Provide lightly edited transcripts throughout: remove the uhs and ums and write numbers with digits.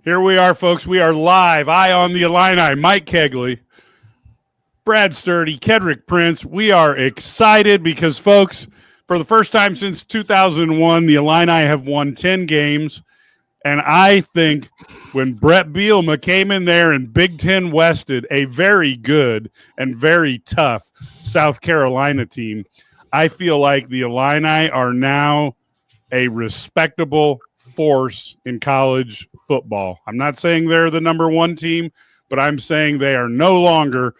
Here we are, folks. We are live. Eye on the Illini. Mike Kegley, Brad Sturdy, Kedrick Prince. We are excited because, folks, for the first time since 2001, the Illini have won 10 games. And I think when Brett Bielema came in there and Big Ten Wested a very good and very tough South Carolina team, I feel like the Illini are now a respectable force in college football. I'm not saying they're the number one team, but I'm saying they are no longer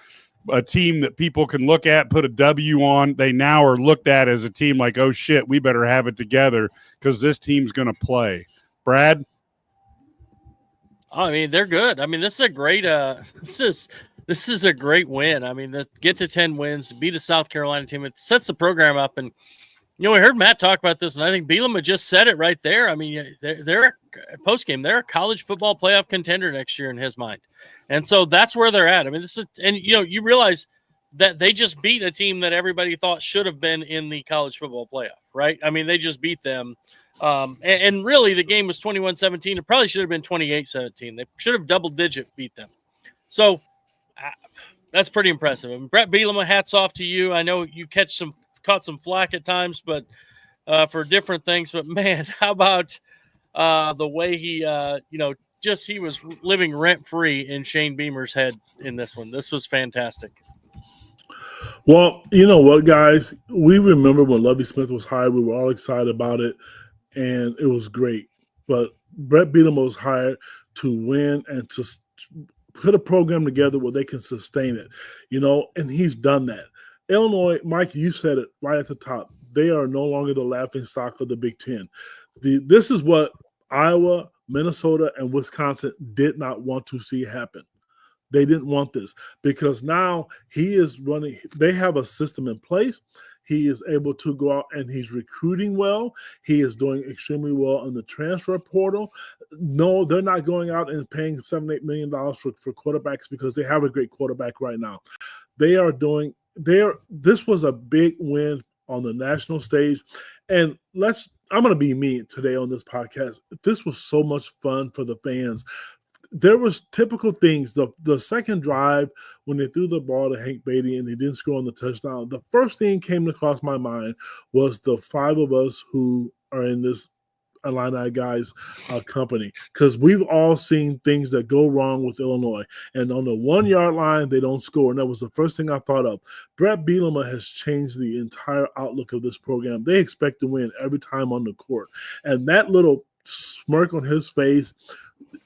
a team that people can look at, put a W on. They now are looked at as a team like, oh, shit, we better have it together because this team's going to play. Brad? I mean, they're good. I mean, this is a great this is a great win. I mean, get to 10 wins, beat a South Carolina team. It sets the program up. And, we heard Matt talk about this, and I think Bielema just said it right there. I mean, they're post-game. They're a college football playoff contender next year in his mind. And so that's where they're at. I mean, you realize that they just beat a team that everybody thought should have been in the college football playoff, right? I mean, they just beat them. And really, the game was 21-17. It probably should have been 28-17. They should have double-digit beat them. So that's pretty impressive. And Brett Bielema, hats off to you. I know you caught some flack at times, but for different things. But, man, how about the way he, he was living rent-free in Shane Beamer's head in this one. This was fantastic. Well, you know what, guys? We remember when Lovie Smith was hired. We were all excited about it, and it was great. But Brett Bielema was hired to win and to put a program together where they can sustain it, and he's done that. Illinois, Mike, you said it right at the top. They are no longer the laughingstock of the Big Ten. This is what Iowa, Minnesota, and Wisconsin did not want to see happen. They didn't want this because now he is running. They have a system in place. He is able to go out and he's recruiting well. He is doing extremely well in the transfer portal. No, they're not going out and paying $7-8 million for quarterbacks because they have a great quarterback right now. This was a big win on the national stage. And I'm going to be mean today on this podcast. This was so much fun for the fans. There was typical things. The second drive, when they threw the ball to Hank Beatty and they didn't score on the touchdown, the first thing came across my mind was the five of us who are in this Illini guys company, because we've all seen things that go wrong with Illinois. And on the 1 yard line, they don't score. And that was the first thing I thought of. Brett Bielema has changed the entire outlook of this program. They expect to win every time on the court. And that little smirk on his face,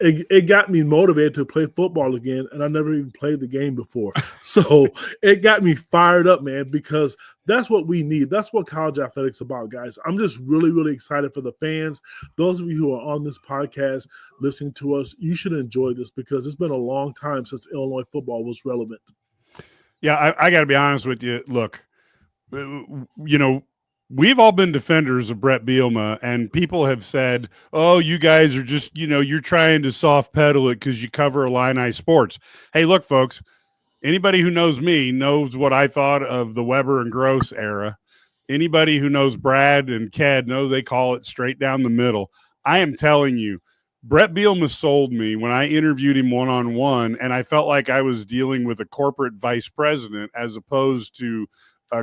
it got me motivated to play football again, and I never even played the game before. So it got me fired up, man, because that's what we need. That's what college athletics is about, guys. I'm just really, really excited for the fans. Those of you who are on this podcast listening to us, you should enjoy this because it's been a long time since Illinois football was relevant. Yeah, I got to be honest with you. Look, we've all been defenders of Brett Bielema, and people have said, oh, you guys are just, you're trying to soft pedal it because you cover Illini sports. Hey, look, folks, anybody who knows me knows what I thought of the Weber and Gross era. Anybody who knows Brad and Ked knows they call it straight down the middle. I am telling you, Brett Bielema sold me when I interviewed him one-on-one, and I felt like I was dealing with a corporate vice president as opposed to a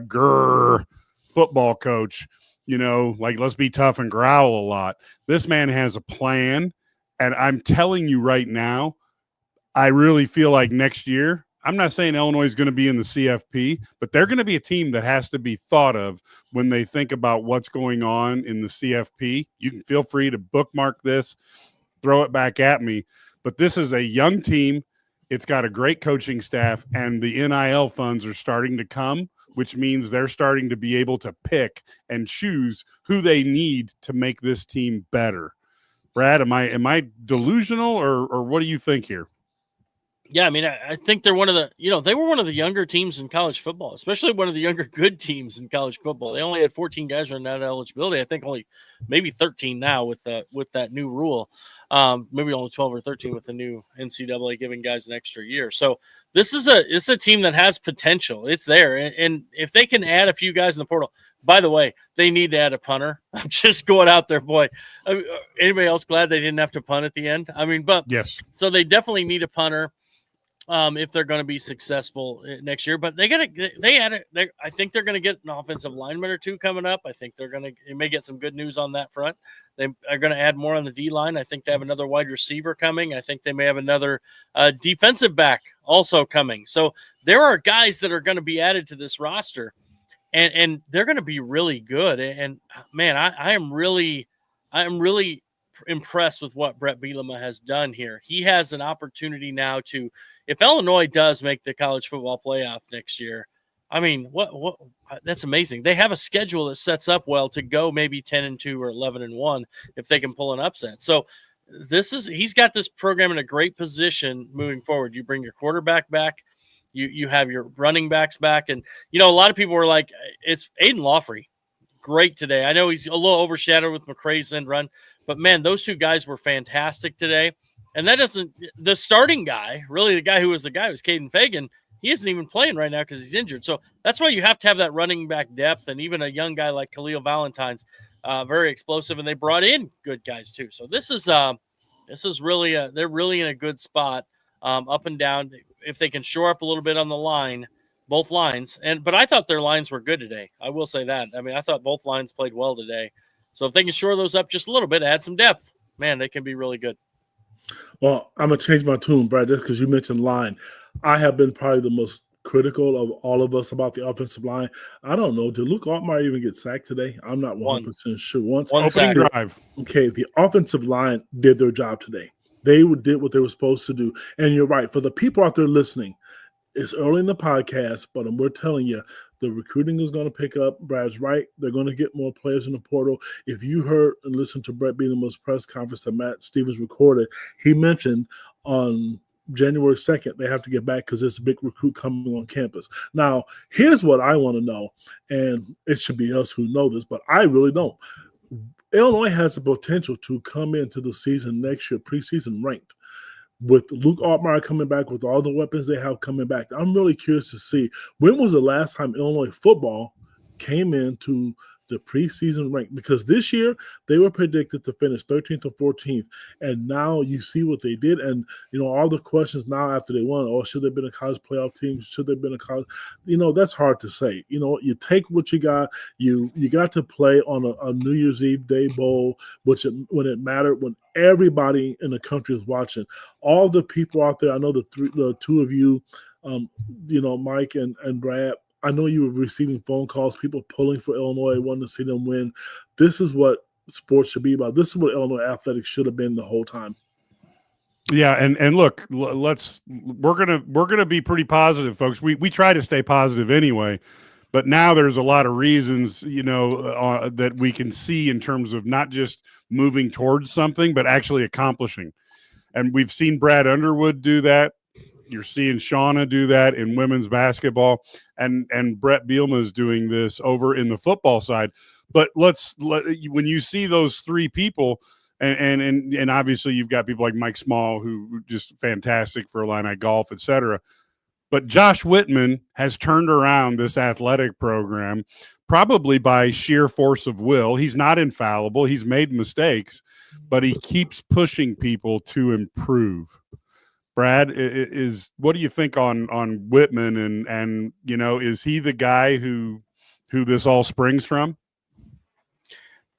football coach, like let's be tough and growl a lot. This man has a plan, and I'm telling you right now, I really feel like next year, I'm not saying Illinois is going to be in the CFP, but they're going to be a team that has to be thought of when they think about what's going on in the CFP. You can feel free to bookmark this, throw it back at me, but this is a young team. It's got a great coaching staff, and the NIL funds are starting to come, which means they're starting to be able to pick and choose who they need to make this team better. Brad, am I delusional or what do you think here? Yeah, I mean, I think they're one of the, they were one of the younger teams in college football, especially one of the younger good teams in college football. They only had 14 guys running out of eligibility. I think only maybe 13 now with that new rule. Maybe only 12 or 13 with the new NCAA giving guys an extra year. So this is a team that has potential. It's there, and if they can add a few guys in the portal. By the way, they need to add a punter. I'm just going out there, boy. Anybody else glad they didn't have to punt at the end? I mean, but Yes. So they definitely need a punter. If they're going to be successful next year, but I think they're going to get an offensive lineman or two coming up. I think they may get some good news on that front. They are going to add more on the D line. I think they have another wide receiver coming. I think they may have another defensive back also coming. So there are guys that are going to be added to this roster, and they're going to be really good. And man, I am really impressed with what Brett Bielema has done here. He has an opportunity now to, if Illinois does make the college football playoff next year, I mean, what that's amazing. They have a schedule that sets up well to go maybe 10-2 or 11-1 if they can pull an upset. So he's got this program in a great position moving forward. You bring your quarterback back, you have your running backs back, and a lot of people were like, it's Aiden Lawfrey, great today. I know he's a little overshadowed with McCray's end run, but man, those two guys were fantastic today. And that doesn't – the starting guy, really the guy who was Caden Fagan. He isn't even playing right now because he's injured. So that's why you have to have that running back depth, and even a young guy like Khalil Valentine's very explosive, and they brought in good guys too. So this is really they're really in a good spot up and down. If they can shore up a little bit on the line, both lines. But I thought their lines were good today. I will say that. I mean, I thought both lines played well today. So if they can shore those up just a little bit, add some depth, man, they can be really good. Well, I'm going to change my tune, Brad, just because you mentioned line. I have been probably the most critical of all of us about the offensive line. I don't know. Did Luke Altmaier even get sacked today? I'm not 100% sure. One opening sack. drive. Okay, the offensive line did their job today. They did what they were supposed to do. And you're right. For the people out there listening, it's early in the podcast, but we're telling you, the recruiting is going to pick up. Brad's right. They're going to get more players in the portal. If you heard and listened to Brett Bielema's press conference that Matt Stevens recorded, he mentioned on January 2nd, they have to get back because there's a big recruit coming on campus. Now, here's what I want to know, and it should be us who know this, but I really don't. Illinois has the potential to come into the season next year, preseason ranked. With Luke Altmaier coming back, with all the weapons they have coming back, I'm really curious to see when was the last time Illinois football came into the preseason rank, because this year they were predicted to finish 13th or 14th, and now you see what they did. And all the questions now after they won, should they have been a college playoff team, should they have been a college, that's hard to say. You take what you got. You got to play on a New Year's Eve day bowl, when it mattered, when everybody in the country is watching. All the people out there, I know the two of you, Mike and Brad, I know you were receiving phone calls, people pulling for Illinois, wanting to see them win. This is what sports should be about. This is what Illinois athletics should have been the whole time. Yeah, and look, we're gonna be pretty positive, folks. We try to stay positive anyway, but now there's a lot of reasons, that we can see in terms of not just moving towards something, but actually accomplishing. And we've seen Brad Underwood do that. You're seeing Shauna do that in women's basketball, and Brett Bielema is doing this over in the football side. But when you see those three people, and obviously you've got people like Mike Small, who just fantastic for Illini golf, et cetera. But Josh Whitman has turned around this athletic program probably by sheer force of will. He's not infallible. He's made mistakes, but he keeps pushing people to improve. Brad, what do you think on Whitman, and is he the guy who this all springs from?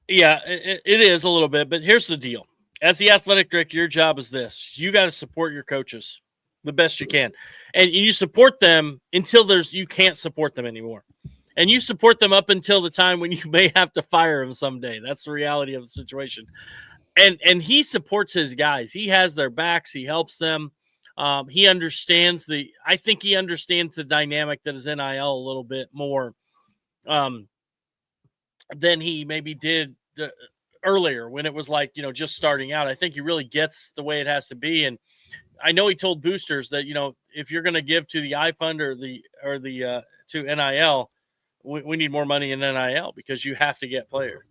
Yeah, it is a little bit, but here's the deal. As the athletic director, your job is this. You got to support your coaches the best you can. And you support them until you can't support them anymore. And you support them up until the time when you may have to fire them someday. That's the reality of the situation. And he supports his guys. He has their backs. He helps them. He understands I think he understands the dynamic that is NIL a little bit more than he maybe did earlier when it was like, just starting out. I think he really gets the way it has to be. And I know he told boosters that, if you're going to give to the iFund or the to NIL, we need more money in NIL because you have to get players.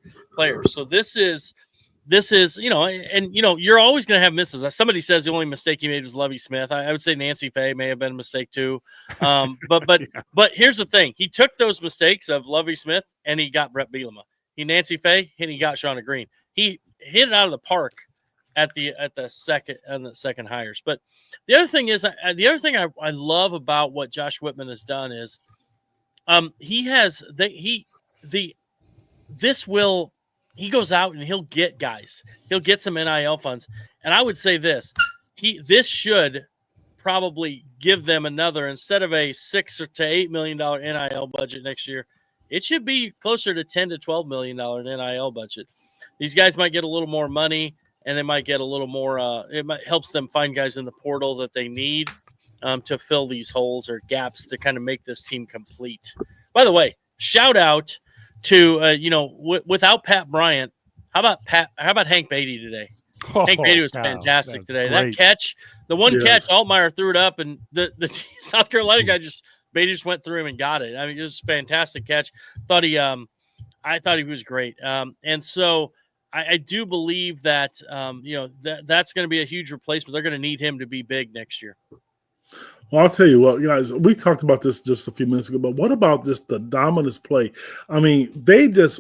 So this is, you're always going to have misses. Somebody says the only mistake he made was Lovie Smith. I would say Nancy Faye may have been a mistake too. But here's the thing. He took those mistakes of Lovie Smith and he got Brett Bielema. He Nancy Faye and he got Shauna Green. He hit it out of the park at the second hires. But the other thing is, I love about what Josh Whitman has done is, he goes out and he'll get guys. He'll get some NIL funds. And I would say this should probably give them another, instead of a $6 to $8 million NIL budget next year, it should be closer to $10 to $12 million NIL budget. These guys might get a little more money, and they might get a little more. It might helps them find guys in the portal that they need to fill these holes or gaps to kind of make this team complete. By the way, shout out to without Pat Bryant, how about Hank Beatty today? Hank Beatty was fantastic today. Great. That catch, the one catch, Altmaier threw it up, and the South Carolina guy Beatty just went through him and got it. I mean, it was a fantastic catch. I thought he was great. And so I do believe that that's going to be a huge replacement. They're going to need him to be big next year. Well, I'll tell you what, guys, we talked about this just a few minutes ago, but what about just the dominant play? I mean, they just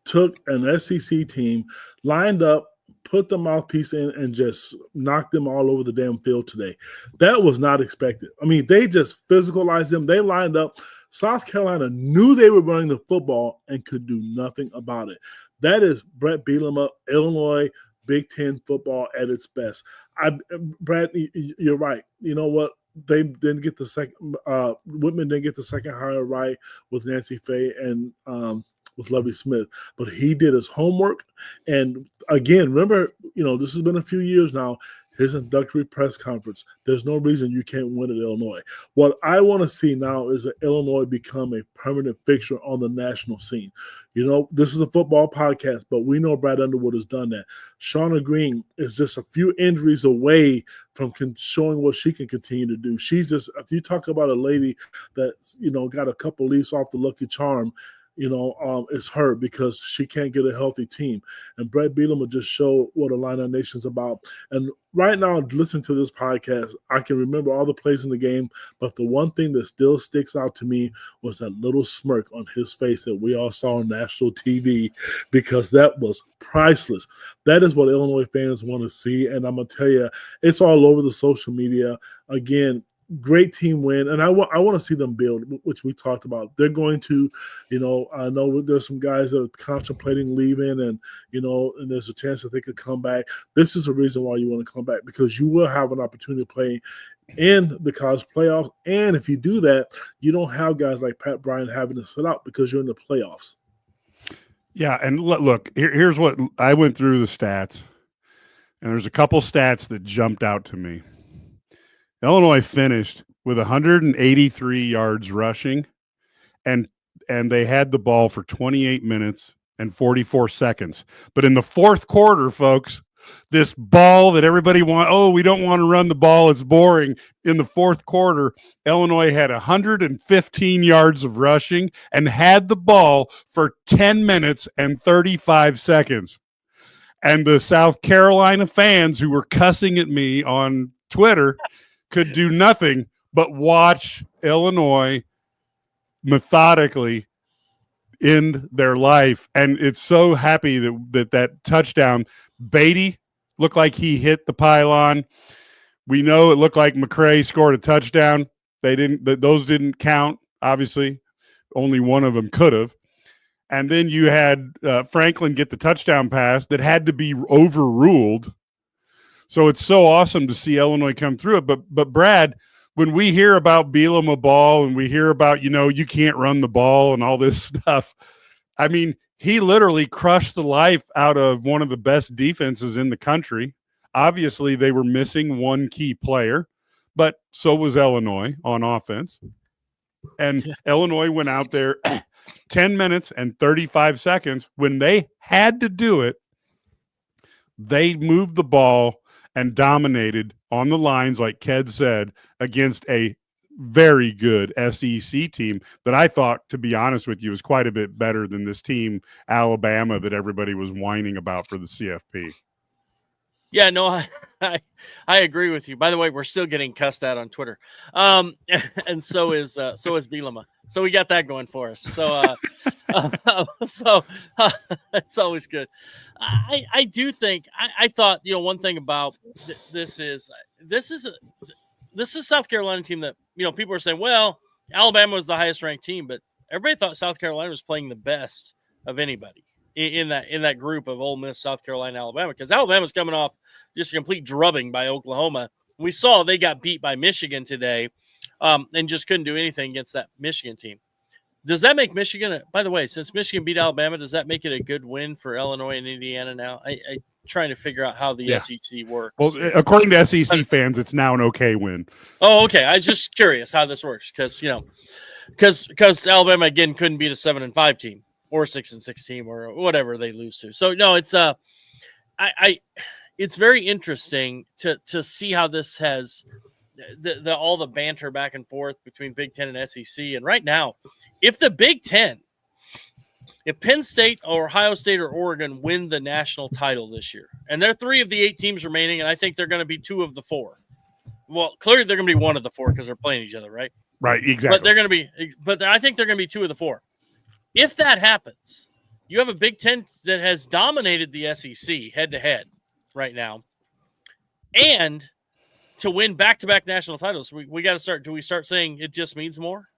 took an SEC team, lined up, put the mouthpiece in, and just knocked them all over the damn field today. That was not expected. I mean, they just physicalized them. They lined up. South Carolina knew they were running the football and could do nothing about it. That is Brett Bielema, Illinois, Big Ten football at its best. Brad, you're right. You know what? They didn't get the second. Whitman didn't get the second hire right with Nancy Faye and with Lovie Smith, but he did his homework. And again, remember, this has been a few years now. His introductory press conference. There's no reason you can't win at Illinois. What I want to see now is that Illinois become a permanent fixture on the national scene. This is a football podcast, but we know Brad Underwood has done that. Shauna Green is just a few injuries away from showing what she can continue to do. She's just, if you talk about a lady that, got a couple leaves off the Lucky Charm, it's her, because she can't get a healthy team. And Brett Bielema just showed what Illini Nation's about. And right now, listening to this podcast, I can remember all the plays in the game, but the one thing that still sticks out to me was that little smirk on his face that we all saw on national TV, because that was priceless. That is what Illinois fans want to see. And I'm going to tell you, it's all over the social media. Again, great team win, and I want to see them build, which we talked about. They're going to, I know there's some guys that are contemplating leaving, and and there's a chance that they could come back. This is a reason why you want to come back, because you will have an opportunity to play in the college playoffs, and if you do that, you don't have guys like Pat Bryant having to sit out because you're in the playoffs. Yeah, and look, here's what I went through the stats, and there's a couple stats that jumped out to me. Illinois finished with 183 yards rushing, and they had the ball for 28 minutes and 44 seconds. But in the fourth quarter, folks, this ball that everybody we don't want to run the ball, it's boring. In the fourth quarter, Illinois had 115 yards of rushing and had the ball for 10 minutes and 35 seconds. And the South Carolina fans who were cussing at me on Twitter could do nothing but watch Illinois methodically end their life. And it's so happy that touchdown, Beatty looked like he hit the pylon. We know it looked like McCray scored a touchdown. Those didn't count, obviously. Only one of them could have. And then you had Franklin get the touchdown pass that had to be overruled. So it's so awesome to see Illinois come through it. But Brad, when we hear about Bielema ball and we hear about, you can't run the ball and all this stuff, I mean, he literally crushed the life out of one of the best defenses in the country. Obviously, they were missing one key player, but so was Illinois on offense. And Illinois went out there 10 minutes and 35 seconds. When they had to do it, they moved the ball and dominated on the lines, like Ked said, against a very good SEC team that I thought, to be honest with you, was quite a bit better than this team, Alabama, that everybody was whining about for the CFP. Yeah, no, I agree with you. By the way, we're still getting cussed out on Twitter, and so is Bielema. So we got that going for us. So it's always good. I do think I thought, you know, one thing about this is South Carolina team that, you know, people are saying, well, Alabama was the highest ranked team, but everybody thought South Carolina was playing the best of anybody in that group of Ole Miss, South Carolina, Alabama, because Alabama's coming off just a complete drubbing by Oklahoma. We saw they got beat by Michigan today, and just couldn't do anything against that Michigan team. Does that make Michigan, by the way, since Michigan beat Alabama, does that make it a good win for Illinois and Indiana now? I trying to figure out how the SEC works. Well, according to SEC fans, it's now an okay win. Oh, okay. I was just curious how this works because, you know, because Alabama again couldn't beat a 7-5 team or 6-6 team or whatever they lose to. So no, it's it's very interesting to see how this has the all the banter back and forth between Big Ten and SEC. And right now, if the Big Ten, if Penn State or Ohio State or Oregon win the national title this year, and they're 3 of the 8 teams remaining, and I think they're going to be 2 of the 4. Well, clearly they're going to be 1 of the 4 because they're playing each other, right? Right, exactly. But I think they're going to be 2 of the 4. If that happens, you have a Big Ten that has dominated the SEC head to head right now, and to win back-to-back national titles, we got to start. Do we start saying it just means more?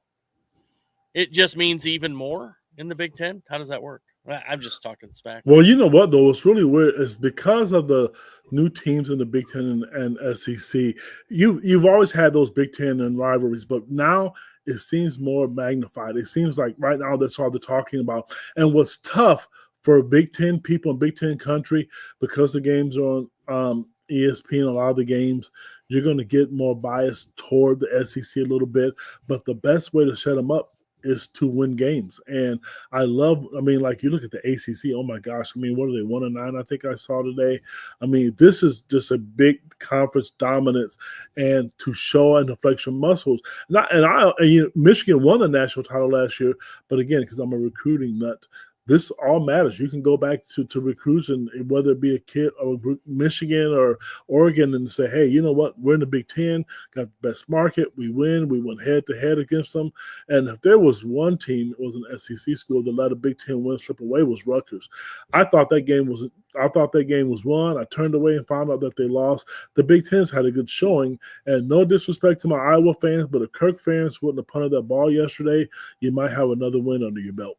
It just means even more in the Big Ten? How does that work? I'm just talking smack. Well, you know what, though? What's really weird is because of the new teams in the Big Ten and SEC, you've always had those Big Ten and rivalries, but now it seems more magnified. It seems like right now that's all they're talking about. And what's tough for Big Ten people in Big Ten country, because the games are on ESPN, a lot of the games, you're going to get more bias toward the SEC a little bit. But the best way to shut them up is to win games. And I mean, like you look at the ACC, oh my gosh, I mean, what are they, 1-9, I think I saw today. I mean, this is just a big conference dominance, and to show and flex your muscles. Michigan won the national title last year, but again, because I'm a recruiting nut, this all matters. You can go back to recruits, and whether it be a kid or Michigan or Oregon, and say, hey, you know what? We're in the Big Ten, got the best market. We win. We went head-to-head against them. And if there was one team, it was an SEC school that let a Big Ten win slip away, was Rutgers. I thought that game was won. I turned away and found out that they lost. The Big Ten's had a good showing, and no disrespect to my Iowa fans, but if Kirk Ferentz wouldn't have punted that ball yesterday, you might have another win under your belt.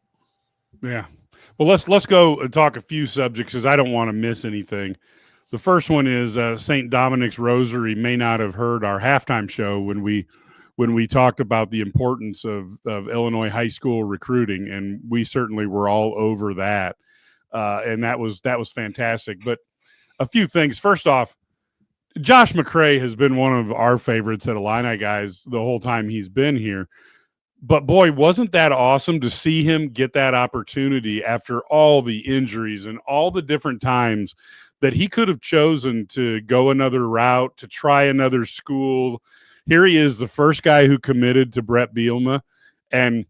Yeah. Well, let's go and talk a few subjects because I don't want to miss anything. The first one is St. Dominic's Rosary may not have heard our halftime show when we talked about the importance of Illinois high school recruiting, and we certainly were all over that, and that was fantastic. But a few things. First off, Josh McCray has been one of our favorites at Illini guys the whole time he's been here. But, boy, wasn't that awesome to see him get that opportunity after all the injuries and all the different times that he could have chosen to go another route, to try another school. Here he is, the first guy who committed to Bret Bielema, and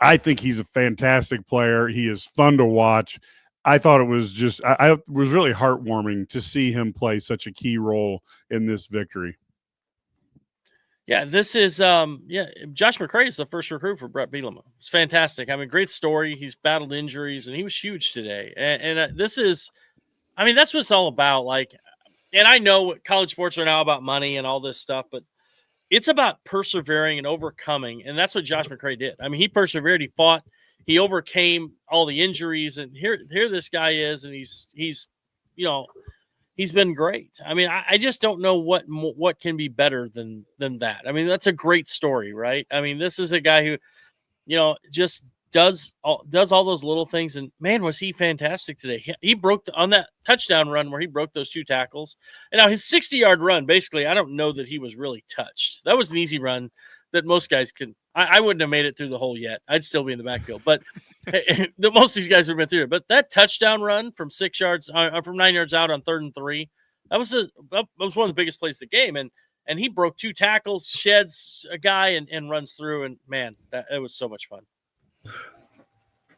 I think he's a fantastic player. He is fun to watch. I thought it was just – I was really heartwarming to see him play such a key role in this victory. Yeah, this is Josh McCray is the first recruit for Bret Bielema. It's fantastic. I mean, great story. He's battled injuries, and he was huge today. And this is, I mean, that's what it's all about. Like, and I know college sports are now about money and all this stuff, but it's about persevering and overcoming, and that's what Josh McCray did. I mean, he persevered. He fought. He overcame all the injuries, and here this guy is, and he's you know. He's been great. I mean, I just don't know what can be better than that. I mean, that's a great story, right? I mean, this is a guy who, you know, just does all those little things. And man, was he fantastic today. He broke on that touchdown run where he broke those 2 tackles. And now his 60-yard run, basically, I don't know that he was really touched. That was an easy run that most guys can. I wouldn't have made it through the hole yet. I'd still be in the backfield, but most of these guys would have been through it. But that touchdown run from 6 yards, from 9 yards out on 3rd and 3, That was one of the biggest plays of the game, and he broke 2 tackles, sheds a guy, and runs through. And man, it was so much fun.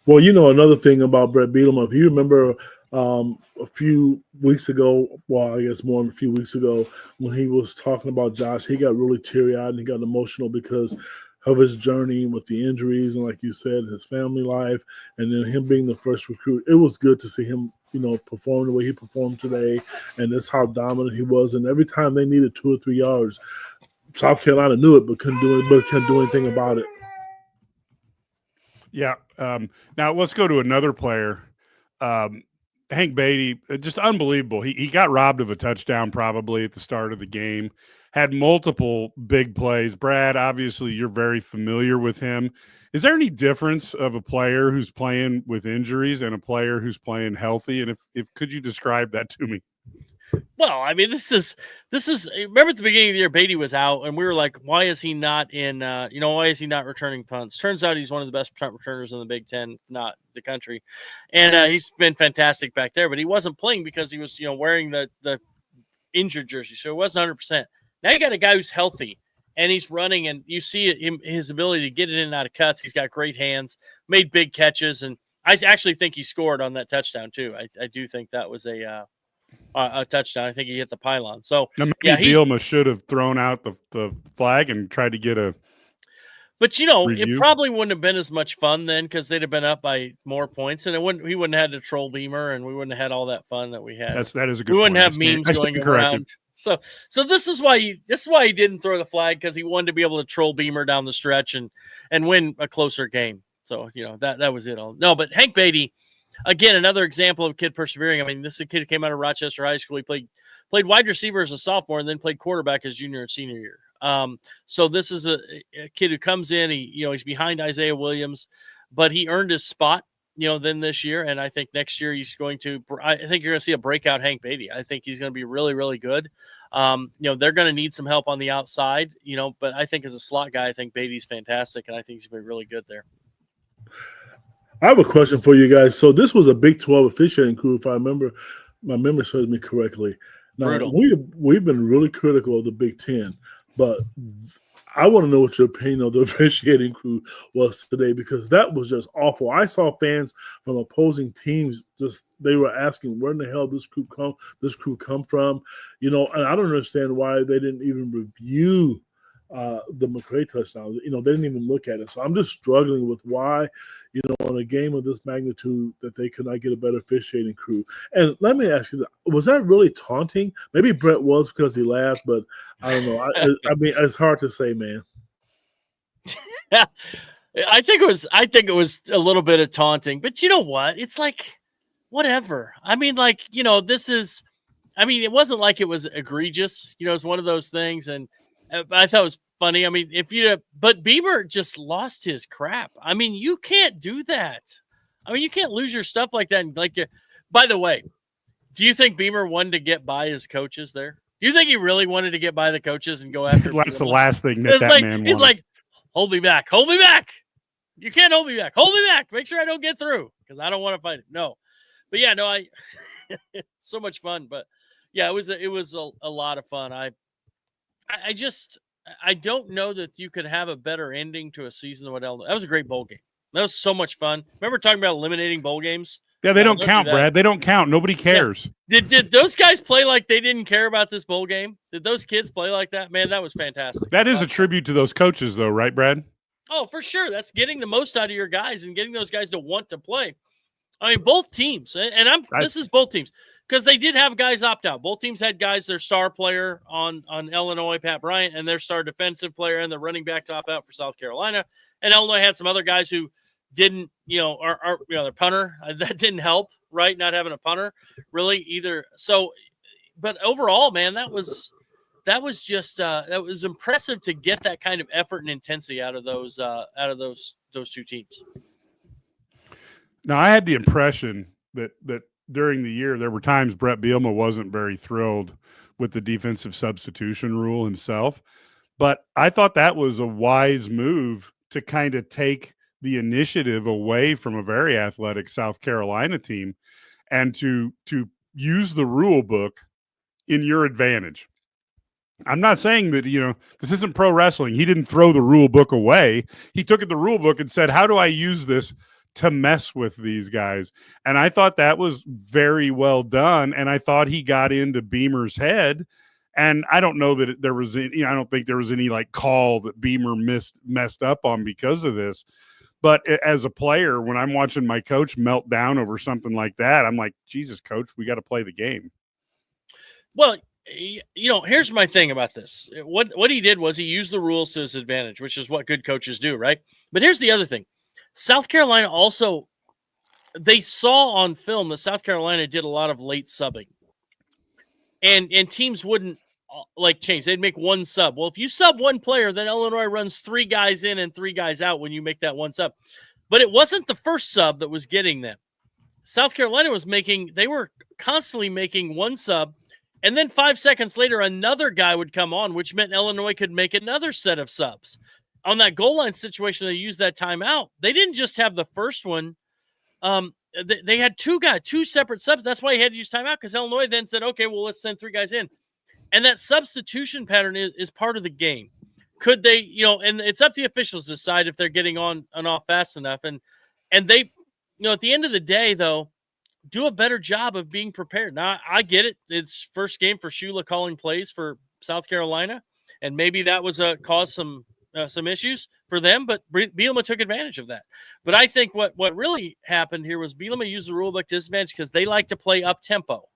Well, another thing about Brett Bielema, if you remember a few weeks ago, well, I guess more than a few weeks ago, when he was talking about Josh, he got really teary-eyed and he got emotional because of his journey with the injuries and, like you said, his family life, and then him being the first recruit. It was good to see him, perform the way he performed today, and that's how dominant he was. And every time they needed 2 or 3 yards, South Carolina knew it, but couldn't do anything about it. Yeah. Now let's go to another player. Hank Beatty, just unbelievable. He got robbed of a touchdown probably at the start of the game, had multiple big plays. Brad, obviously you're very familiar with him. Is there any difference of a player who's playing with injuries and a player who's playing healthy? And if could you describe that to me? Well, I mean, this is remember at the beginning of the year, Beatty was out, and we were like, why is he not in, why is he not returning punts? Turns out he's one of the best punt returners in the Big Ten, not the country. And he's been fantastic back there, but he wasn't playing because he was, wearing the injured jersey. So it wasn't 100%. Now you got a guy who's healthy and he's running, and you see his ability to get in and out of cuts. He's got great hands, made big catches. And I actually think he scored on that touchdown too. I do think that was a touchdown. I think he hit the pylon. So Bielema should have thrown out the flag and tried to get a. But review. It probably wouldn't have been as much fun then because they'd have been up by more points, and he wouldn't have had to troll Beamer, and we wouldn't have had all that fun that we had. That is a good. We wouldn't point. have memes going around. So this is why he didn't throw the flag, because he wanted to be able to troll Beamer down the stretch and win a closer game. So that was it all. No, but Hank Beatty. Again, another example of a kid persevering. I mean, this is a kid who came out of Rochester High School. He played wide receiver as a sophomore and then played quarterback his junior and senior year. So this is a kid who comes in. He's behind Isaiah Williams, but he earned his spot, then this year. And I think next year I think you're going to see a breakout Hank Beatty. I think he's going to be really, really good. They're going to need some help on the outside, but I think as a slot guy, I think Beatty's fantastic, and I think he's going to be really good there. I have a question for you guys. So this was a Big 12 officiating crew, if I remember, my memory serves me correctly. Now, we've been really critical of the Big 10, but I want to know what your opinion of the officiating crew was today, because that was just awful. I saw fans from opposing teams they were asking, where in the hell this crew come from? And I don't understand why they didn't even review the McCray touchdown. They didn't even look at it. So I'm just struggling with why, on a game of this magnitude, that they could not get a better officiating crew. And let me ask you, was that really taunting? Maybe Brett was because he laughed, but I don't know. I mean, it's hard to say, man. I think it was a little bit of taunting, but you know what? It's like, whatever. I mean, it wasn't like it was egregious. It's one of those things, and I thought it was funny. I mean, but Beamer just lost his crap. I mean, you can't do that. I mean, you can't lose your stuff like that. And by the way, do you think Beamer wanted to get by his coaches there? Do you think he really wanted to get by the coaches and go after? That's the last thing that man wanted. He's like, hold me back. Hold me back. You can't hold me back. Hold me back. Make sure I don't get through, because I don't want to fight it. No. But yeah, no, so much fun. But yeah, it was a lot of fun. I don't know that you could have a better ending to a season than what Illinois. That was a great bowl game. That was so much fun. Remember talking about eliminating bowl games? Yeah, they don't count, Brad. They don't count. Nobody cares. Yeah. Did those guys play like they didn't care about this bowl game? Did those kids play like that? Man, that was fantastic. That is a tribute to those coaches, though, right, Brad? Oh, for sure. That's getting the most out of your guys and getting those guys to want to play. I mean, both teams, and this is both teams, because they did have guys opt out. Both teams had guys, their star player on Illinois, Pat Bryant, and their star defensive player and the running back to opt out for South Carolina. And Illinois had some other guys who didn't, their punter. That didn't help, right? Not having a punter, really, either. So, but overall, man, that was just that was impressive to get that kind of effort and intensity out of those two teams. Now, I had the impression that during the year, there were times Brett Bielema wasn't very thrilled with the defensive substitution rule himself, but I thought that was a wise move to kind of take the initiative away from a very athletic South Carolina team and to use the rule book in your advantage. I'm not saying that, this isn't pro wrestling. He didn't throw the rule book away. He took the rule book and said, how do I use this to mess with these guys? And I thought that was very well done. And I thought he got into Beamer's head. And I don't know that there was any, I don't think there was any like call that Beamer messed up on because of this. But as a player, when I'm watching my coach melt down over something like that, I'm like, Jesus, coach, we got to play the game. Well, here's my thing about this. What he did was he used the rules to his advantage, which is what good coaches do, right? But here's the other thing. South Carolina also, they saw on film that South Carolina did a lot of late subbing. And teams wouldn't change. They'd make one sub. Well, if you sub one player, then Illinois runs 3 guys in and 3 guys out when you make that one sub. But it wasn't the first sub that was getting them. South Carolina they were constantly making one sub. And then 5 seconds later, another guy would come on, which meant Illinois could make another set of subs. On that goal line situation, they used that timeout. They didn't just have the first one. They had 2 separate subs. That's why he had to use timeout, because Illinois then said, okay, well, let's send 3 guys in. And that substitution pattern is part of the game. Could they, and it's up to the officials to decide if they're getting on and off fast enough. And they, at the end of the day, though, do a better job of being prepared. Now, I get it. It's first game for Shula calling plays for South Carolina, and maybe that was caused some issues for them, but Bielema took advantage of that. But I think what really happened here was Bielema used the rule book to disadvantage because they like to play up tempo,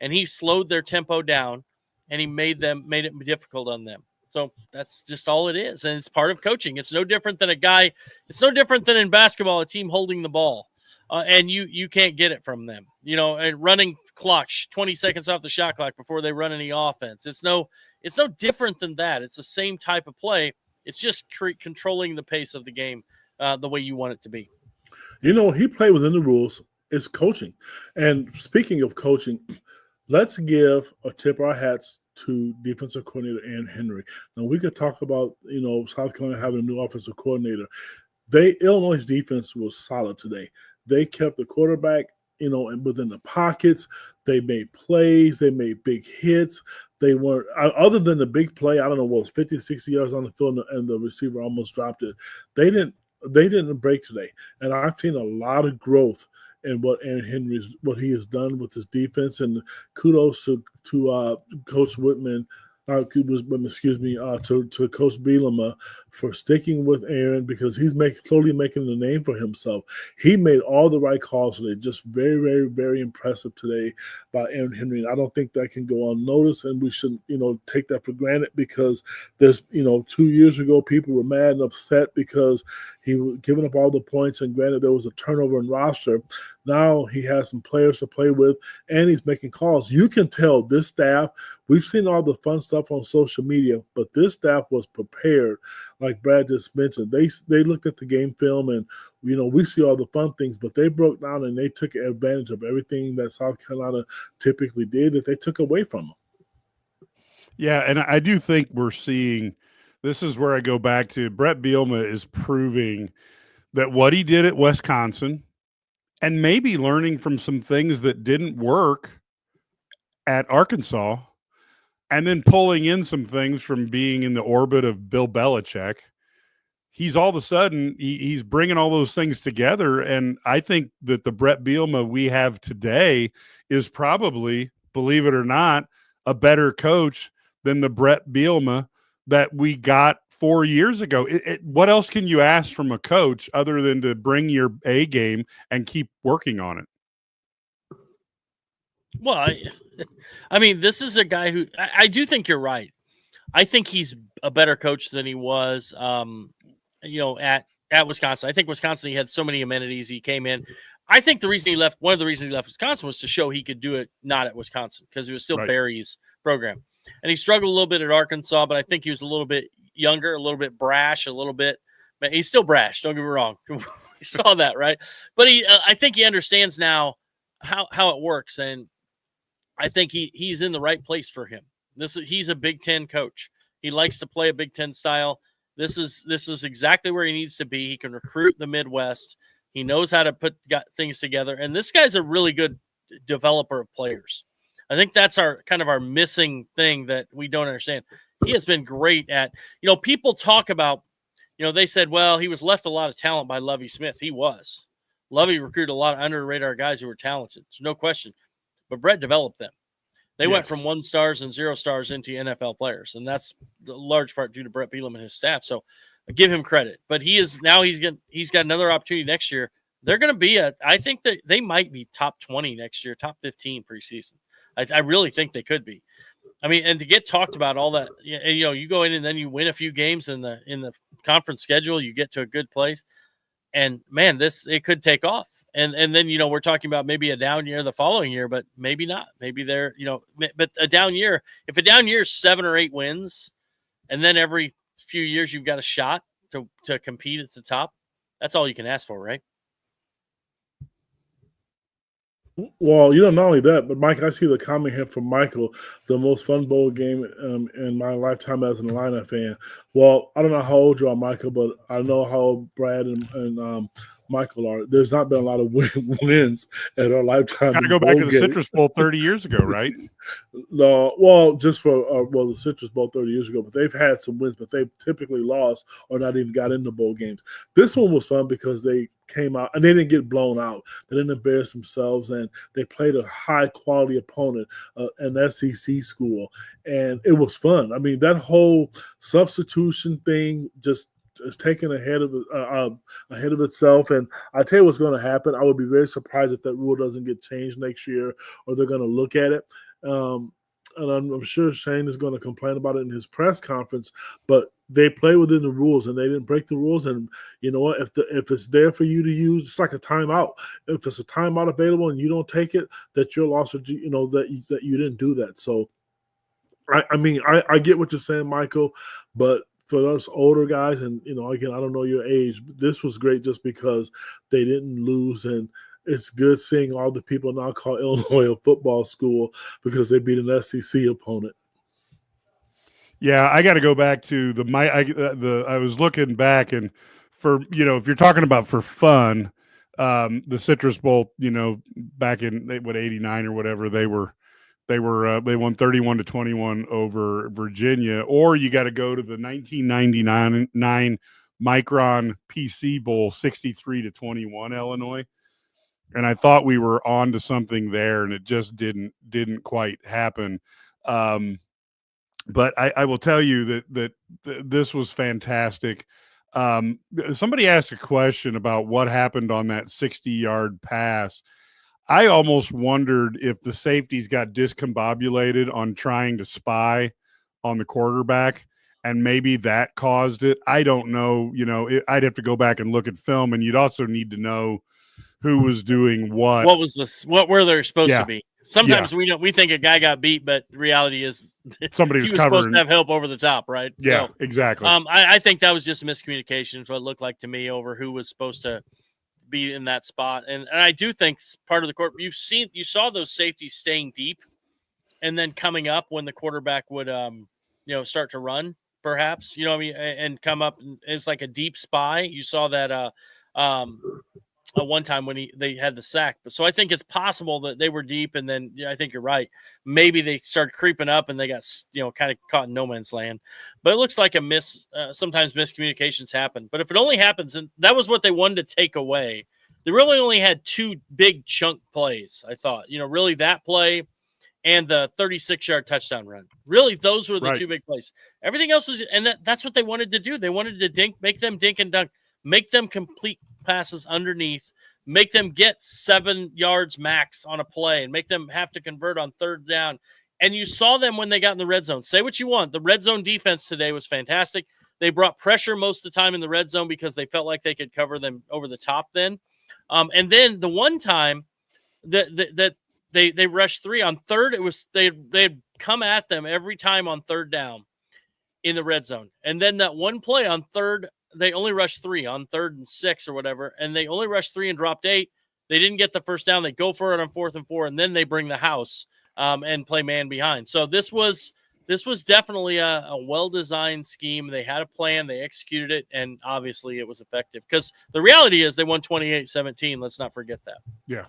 and he slowed their tempo down, and he made it difficult on them. So that's just all it is, and it's part of coaching. It's no different than it's no different than in basketball, a team holding the ball. And you can't get it from them, and running clock 20 seconds off the shot clock before they run any offense. It's no different than that. It's the same type of play. It's just controlling the pace of the game the way you want it to be. He played within the rules. It's coaching. And speaking of coaching, let's give a tip our hats to defensive coordinator Aaron Henry. Now, we could talk about, South Carolina having a new offensive coordinator. Illinois' defense was solid today. They kept the quarterback, and within the pockets. They made plays. They made big hits. They weren't, other than the big play, I don't know what was 50, 60 yards on the field, and the receiver almost dropped it. They didn't break today. And I've seen a lot of growth in what he has done with his defense. And kudos to Coach Whitman. To Coach Bielema for sticking with Aaron, because he's slowly making a name for himself. He made all the right calls today. Just very, very, very impressive today by Aaron Henry. I don't think that can go unnoticed, and we shouldn't, take that for granted, because there's, 2 years ago, people were mad and upset because he was giving up all the points, and granted there was a turnover in roster. Now he has some players to play with, and he's making calls. You can tell this staff, we've seen all the fun stuff on social media, but this staff was prepared, like Brad just mentioned. They looked at the game film, and, we see all the fun things, but they broke down and they took advantage of everything that South Carolina typically did that they took away from them. Yeah, and I do think we're seeing – this is where I go back to Brett Bielema is proving that what he did at Wisconsin – and maybe learning from some things that didn't work at Arkansas, and then pulling in some things from being in the orbit of Bill Belichick. He's all of a sudden, he's bringing all those things together. And I think that the Brett Bielema we have today is probably, believe it or not, a better coach than the Brett Bielema that we got 4 years ago. What else can you ask from a coach other than to bring your A game and keep working on it? Well, I mean, this is a guy who I do think you're right. I think he's a better coach than he was, at Wisconsin. I think Wisconsin, he had so many amenities. He came in. I think one of the reasons he left Wisconsin was to show he could do it not at Wisconsin, because it was still Barry's program. And he struggled a little bit at Arkansas, but I think he was a little bit younger, a little bit brash, but he's still brash. Don't get me wrong. We saw that, right? But I think he understands now how it works, and I think he's in the right place for him. He's a Big Ten coach. He likes to play a Big Ten style. This is exactly where he needs to be. He can recruit the Midwest. He knows how to put things together, and this guy's a really good developer of players. I think that's our kind of our missing thing that we don't understand. He has been great at, people talk about, they said, well, he was left a lot of talent by Lovie Smith. He was. Lovie recruited a lot of under the radar guys who were talented. There's no question. But Brett developed them. They went from 1 stars and 0 stars into NFL players. And that's a large part due to Brett Bielema and his staff. So I give him credit. But he's got another opportunity next year. They're going to be I think that they might be top 20 next year, top 15 preseason. I really think they could be. I mean, and to get talked about all that, you go in and then you win a few games in the conference schedule, you get to a good place, and man, it could take off. And then we're talking about maybe a down year the following year, but maybe not. Maybe they're but a down year. If a down year is 7 or 8 wins, and then every few years you've got a shot to compete at the top, that's all you can ask for, right? Well, not only that, but Mike, I see the comment here from Michael, the most fun bowl game in my lifetime as an Illini fan. Well, I don't know how old you are, Michael, but I know how old Brad and Michael are. There's not been a lot of wins in our lifetime. Got to go back to the Citrus Bowl 30 years ago, right? No, well, just for the Citrus Bowl 30 years ago, but they've had some wins, but they've typically lost or not even got into bowl games. This one was fun because they came out and they didn't get blown out. They didn't embarrass themselves, and they played a high-quality opponent, an SEC school, and it was fun. I mean, that whole substitution thing just is taken ahead of itself, and I tell you what's going to happen. I would be very surprised if that rule doesn't get changed next year, or they're going to look at it. And I'm sure Shane is going to complain about it in his press conference, but they play within the rules and they didn't break the rules. And you know what? If it's there for you to use, it's like a timeout. If it's a timeout available and you don't take it, that you're lost. That you didn't do that. So, I mean, I get what you're saying, Michael, but for those older guys, and again, I don't know your age, but this was great just because they didn't lose, and it's good seeing all the people now call Illinois a football school because they beat an SEC opponent. Yeah, I got to go back to I was looking back, and for if you're talking about for fun, the Citrus Bowl, back in 89 or whatever, they won 31-21 over Virginia, or you got to go to the 1999 Micron PC Bowl, 63-21 Illinois. And I thought we were on to something there, and it just didn't quite happen. But I will tell you that this was fantastic. Somebody asked a question about what happened on that 60-yard pass. I almost wondered if the safeties got discombobulated on trying to spy on the quarterback, and maybe that caused it. I don't know. I'd have to go back and look at film, and you'd also need to know who was doing what. What were they supposed to be? Sometimes we think a guy got beat, but the reality is somebody was supposed to have help over the top, right? Yeah, so, exactly. I think that was just miscommunication, is what it looked like to me, over who was supposed to be in that spot. And I do think part of the court, you saw those safeties staying deep and then coming up when the quarterback would start to run, perhaps, and come up, and it's like a deep spy. You saw that one time when they had the sack. But so I think it's possible that they were deep, and then I think you're right. Maybe they started creeping up and they got kind of caught in no man's land. But it looks like sometimes miscommunications happen. But if it only happens, and that was what they wanted to take away. They really only had 2 big chunk plays, I thought. Really that play and the 36-yard touchdown run. Really, those were the 2 big plays. Everything else was, and that's what they wanted to do. They wanted to make them dink and dunk, make them complete passes underneath, make them get 7 yards max on a play, and make them have to convert on 3rd down. And you saw them when they got in the red zone. Say what you want. The red zone defense today was fantastic. They brought pressure most of the time in the red zone because they felt like they could cover them over the top then. And then the one time that they rushed 3 on 3rd, it was they'd come at them every time on 3rd down in the red zone. And then that one play on 3rd, they only rushed 3 on 3rd and 6 or whatever, and they only rushed 3 and dropped 8. They didn't get the first down. They go for it on 4th and 4, and then they bring the house and play man behind. So this was definitely a well-designed scheme. They had a plan. They executed it, and obviously it was effective because the reality is they won 28-17. Let's not forget that. Yeah.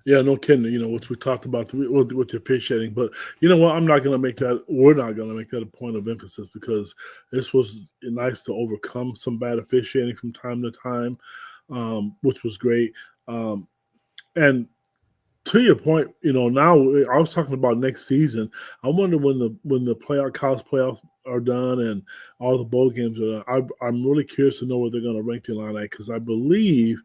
Yeah, no kidding. Which we talked about with the officiating, but you know what? I'm not going to make that. We're not going to make that a point of emphasis because this was nice to overcome some bad officiating from time to time, which was great. And to your point, now I was talking about next season. I wonder when the college playoffs are done and all the bowl games are done. I'm really curious to know where they're going to rank the Illini because I believe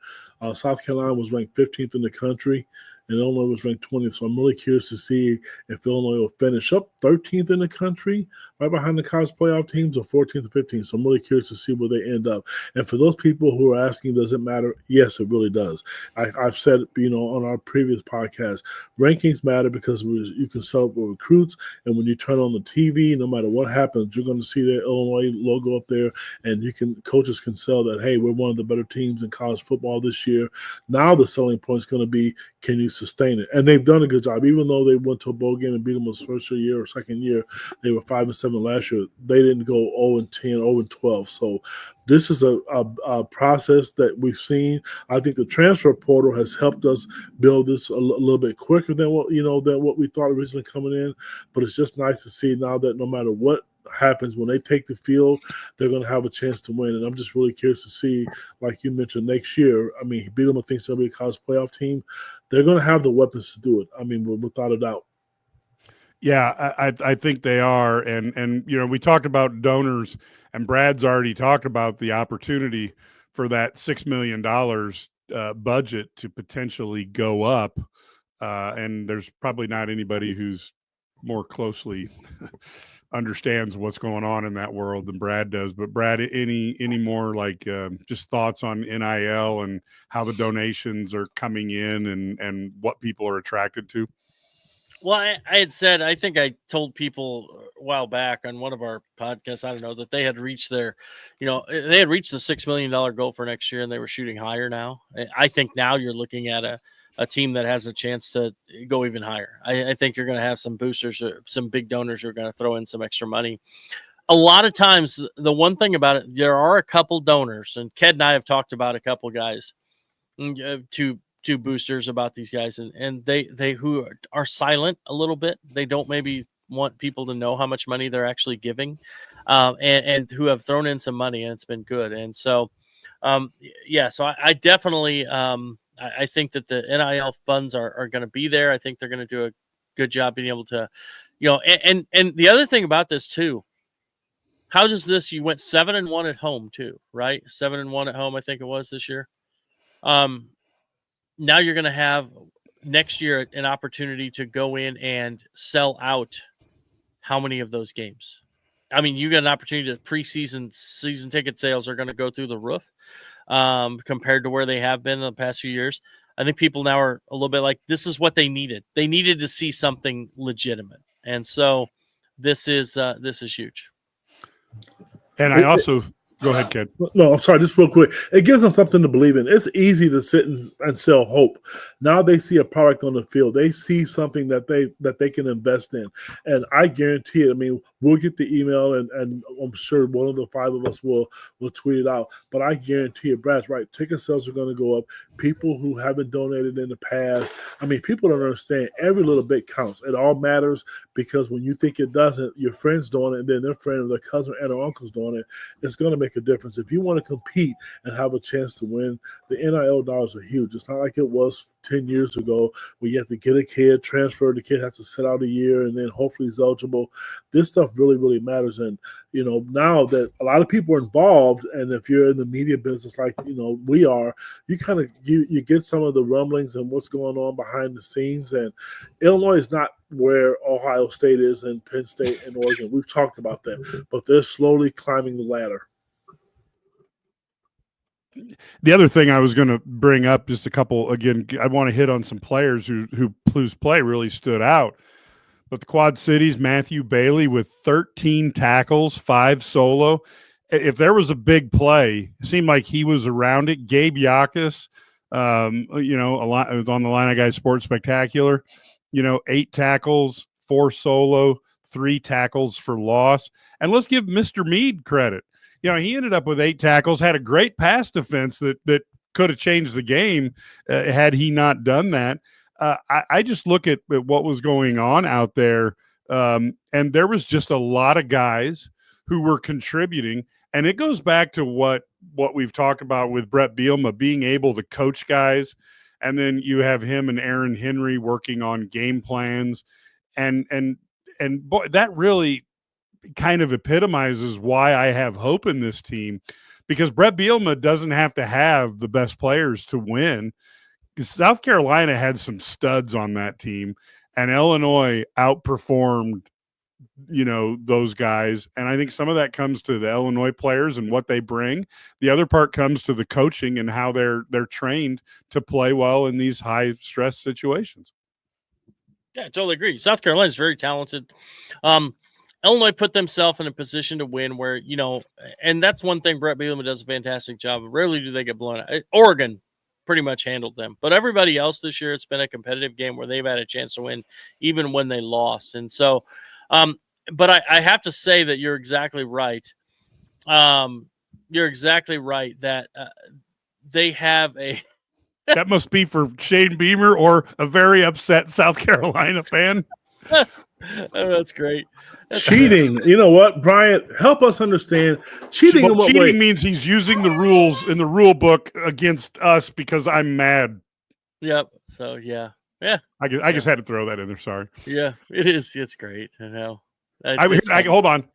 South Carolina was ranked 15th in the country and Illinois was ranked 20th. So I'm really curious to see if Illinois will finish up 13th in the country, right behind the college playoff teams, or 14th or 15th. So I'm really curious to see where they end up. And for those people who are asking, does it matter? Yes, it really does. I've said, on our previous podcast, rankings matter because you can sell with recruits. And when you turn on the TV, no matter what happens, you're going to see the Illinois logo up there, and coaches can sell that, hey, we're one of the better teams in college football this year. Now the selling point is going to be, can you sustain it? And they've done a good job. Even though they went to a bowl game and beat them his first year or second year, they were 5-7 last year. They didn't go 0-10, 0-12. So this is a process that we've seen. I think the transfer portal has helped us build this a little bit quicker than what we thought originally coming in. But it's just nice to see now that no matter what happens when they take the field, they're going to have a chance to win. And I'm just really curious to see, like you mentioned, next year. I mean, Bielema thinks they'll be a college playoff team. They're going to have the weapons to do it. I mean, without a doubt. Yeah, I think they are. And we talked about donors, and Brad's already talked about the opportunity for that $6 million budget to potentially go up. And there's probably not anybody who's more closely understands what's going on in that world than Brad does. But Brad, any more just thoughts on NIL and how the donations are coming in and what people are attracted to? Well, I had said, I think I told people a while back on one of our podcasts, I don't know, that they had reached the $6 million goal for next year, and they were shooting higher now. I think now you're looking at a team that has a chance to go even higher. I think you're going to have some boosters or some big donors who are going to throw in some extra money. A lot of times, the one thing about it, there are a couple donors, and Ked and I have talked about a couple guys, two boosters about these guys, and they who are silent a little bit. They don't maybe want people to know how much money they're actually giving, and who have thrown in some money, and it's been good. And so, so I definitely I think that the NIL funds are going to be there. I think they're going to do a good job being able to, and the other thing about this too, how does this? You went 7-1 at home too, right? 7-1 at home, I think it was this year. Now you're going to have next year an opportunity to go in and sell out how many of those games? I mean, you got an opportunity to season ticket sales are going to go through the roof compared to where they have been in the past few years. I think people now are a little bit like, this is what they needed. They needed to see something legitimate. And so this is huge. And I also go ahead, Ken. No, I'm sorry, just real quick. It gives them something to believe in. It's easy to sit and sell hope. Now they see a product on the field. They see something that they can invest in. And I guarantee it. I mean, we'll get the email, and I'm sure one of the five of us will tweet it out. But I guarantee it, Brad's right. Ticket sales are going to go up. People who haven't donated in the past, I mean, people don't understand. Every little bit counts. It all matters because when you think it doesn't, your friend's doing it, and then their friend or their cousin and or uncle's doing it. It's going to make a difference. If you want to compete and have a chance to win, the NIL dollars are huge. It's not like it was 10 years ago where you have to get a kid, transfer, the kid has to sit out a year, and then hopefully he's eligible. This stuff really, really matters. And, now that a lot of people are involved, and if you're in the media business like, we are, you kind of, you get some of the rumblings and what's going on behind the scenes. And Illinois is not where Ohio State is and Penn State and Oregon. We've talked about that, but they're slowly climbing the ladder. The other thing I was going to bring up, just a couple, again, I want to hit on some players whose play really stood out. But the Quad Cities, Matthew Bailey with 13 tackles, 5 solo. If there was a big play, it seemed like he was around it. Gabe Yakus, it was on the Illini Guys Sports Spectacular, 8 tackles, 4 solo, 3 tackles for loss. And let's give Mr. Mead credit. He ended up with 8 tackles, had a great pass defense that could have changed the game had he not done that. I just look at what was going on out there, and there was just a lot of guys who were contributing, and it goes back to what we've talked about with Brett Bielema being able to coach guys, and then you have him and Aaron Henry working on game plans, and boy, that really kind of epitomizes why I have hope in this team, because Brett Bielema doesn't have to have the best players to win. South Carolina had some studs on that team, and Illinois outperformed, those guys. And I think some of that comes to the Illinois players and what they bring. The other part comes to the coaching and how they're trained to play well in these high stress situations. Yeah, I totally agree. South Carolina is very talented. Illinois put themselves in a position to win where, and that's one thing Brett Bielema does a fantastic job of. Rarely do they get blown out. Oregon pretty much handled them, but everybody else this year, it's been a competitive game where they've had a chance to win even when they lost. And so, but I have to say that you're exactly right. You're exactly right that they have a that must be for Shane Beamer or a very upset South Carolina fan. Oh, that's great. That's cheating. Great. You know what, Brian? Help us understand cheating. In what cheating way? Means he's using the rules in the rule book against us because I'm mad. Yep. So yeah. I just had to throw that in there. Sorry. Yeah, it is. It's great. I know. Hold on.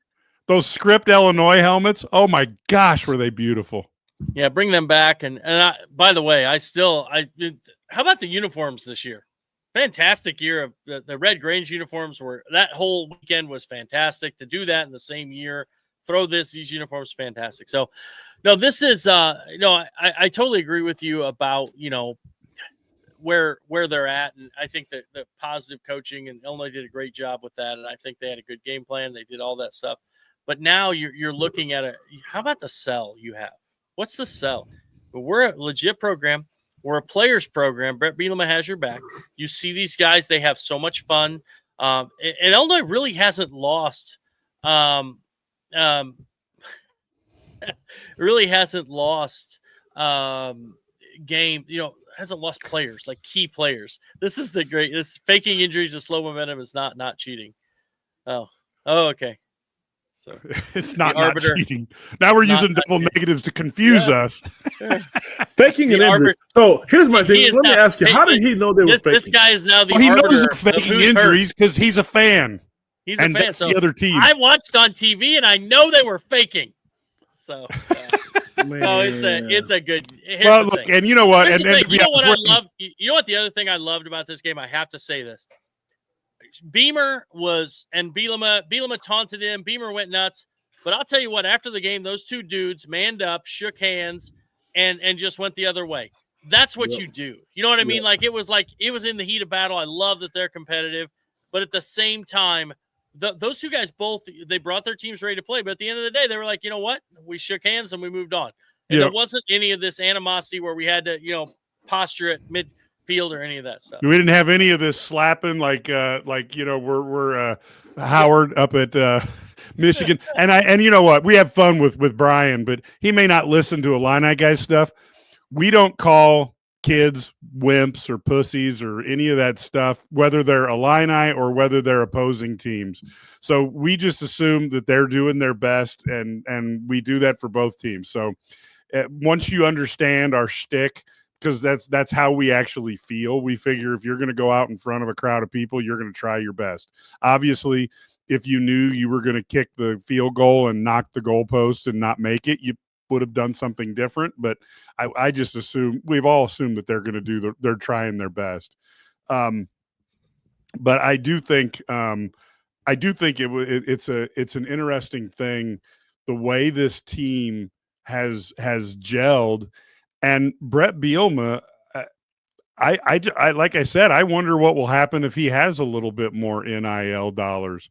Those Script Illinois helmets. Oh my gosh, were they beautiful? Yeah, bring them back. And by the way, how about the uniforms this year? Fantastic year of the Red Grange uniforms that whole weekend was fantastic. To do that in the same year, throw these uniforms, fantastic. So, no, this is, I totally agree with you about, where they're at. And I think that the positive coaching, and Illinois did a great job with that. And I think they had a good game plan. They did all that stuff. But now you're looking at how about the sell you have? What's the sell? But we're a legit program. We're a players program. Brett Bielema has your back. You see these guys; they have so much fun. And Illinois really hasn't lost. Really hasn't lost game. Hasn't lost players, like key players. This is this faking injuries and slow momentum is not cheating. Oh, okay. So it's not cheating. Now we're using double negatives to confuse us. Faking an injury. So here's my thing. Let me ask you, how did he know they were faking? This guy is now the he arbiter knows they're faking injuries because he's a fan. He's a fan. That's so the other team. I watched on TV and I know they were faking. So it's a good. Well, look, and you know what? You know what I love? You know what the other thing I loved about this game? I have to say this. Beamer Bielema taunted him. Beamer went nuts. But I'll tell you what, after the game, those two dudes manned up, shook hands, and just went the other way. That's what you do. You know what I mean? Like it was in the heat of battle. I love that they're competitive. But at the same time, those two guys they brought their teams ready to play. But at the end of the day, they were like, you know what? We shook hands and we moved on. And there wasn't any of this animosity where we had to, posture at midfield or any of that stuff. We didn't have any of this slapping we're Howard up at Michigan. And you know what? We have fun with Brian, but he may not listen to Illini guys stuff. We don't call kids wimps or pussies or any of that stuff, whether they're Illini or whether they're opposing teams. So we just assume that they're doing their best, and we do that for both teams. So once you understand our shtick, because that's how we actually feel, we figure if you're going to go out in front of a crowd of people, you're going to try your best. Obviously, if you knew you were going to kick the field goal and knock the goalpost and not make it, you would have done something different. But I just assume we've all assumed that they're going to they're trying their best. But I do think it's an interesting thing, the way this team has gelled. And Brett Bielema, I like I said, I wonder what will happen if he has a little bit more NIL dollars.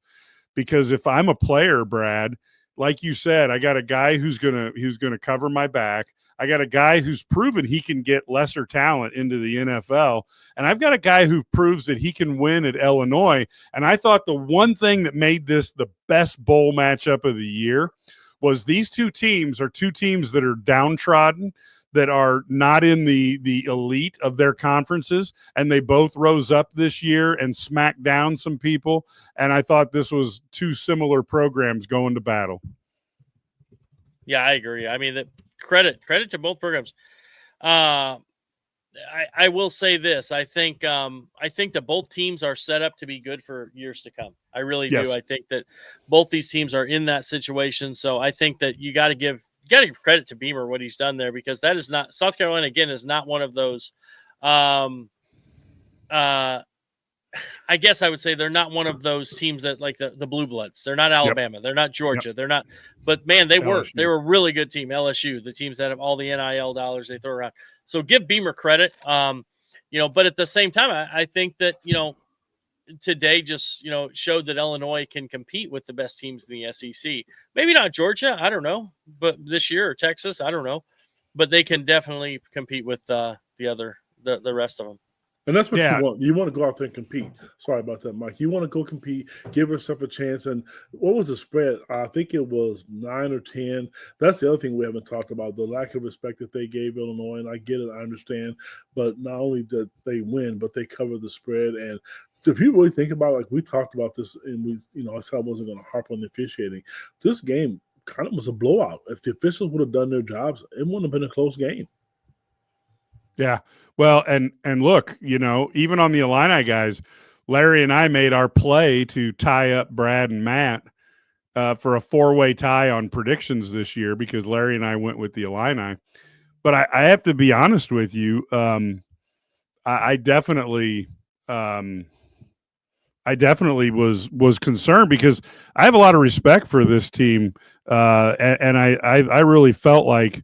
Because if I'm a player, Brad, like you said, I got a guy who's gonna cover my back. I got a guy who's proven he can get lesser talent into the NFL, and I've got a guy who proves that he can win at Illinois. And I thought the one thing that made this the best bowl matchup of the year was these two teams are two teams that are downtrodden. that are not in the elite of their conferences, and they both rose up this year and smacked down some people. And I thought this was two similar programs going to battle. Yeah, I agree. I mean, credit to both programs. I will say this. I think that both teams are set up to be good for years to come. I really Yes. do. I think that both these teams are in that situation. So I think that you got to give credit to Beamer what he's done there, because that is not South Carolina again is not one of those. I guess I would say they're not one of those teams that like the Blue Bloods. They're not Alabama. Yep. They're not Georgia. Yep. They're not. But man, they were a really good team. LSU, the teams that have all the NIL dollars they throw around. So give Beamer credit. But at the same time, I think that today just showed that Illinois can compete with the best teams in the SEC. Maybe not Georgia, I don't know, but this year, or Texas, I don't know, but they can definitely compete with the rest of them. And that's what you want. You want to go out there and compete. Sorry about that, Mike. You want to go compete, give yourself a chance. And what was the spread? I think it was 9 or 10. That's the other thing we haven't talked about, the lack of respect that they gave Illinois. And I get it, I understand. But not only did they win, but they covered the spread. And so if you really think about it, like we talked about this, and I said I wasn't going to harp on the officiating. This game kind of was a blowout. If the officials would have done their jobs, it wouldn't have been a close game. Yeah. Well, and look, even on the Illini guys, Larry and I made our play to tie up Brad and Matt for a 4-way tie on predictions this year, because Larry and I went with the Illini. But I have to be honest with you. I definitely was concerned, because I have a lot of respect for this team. And I really felt like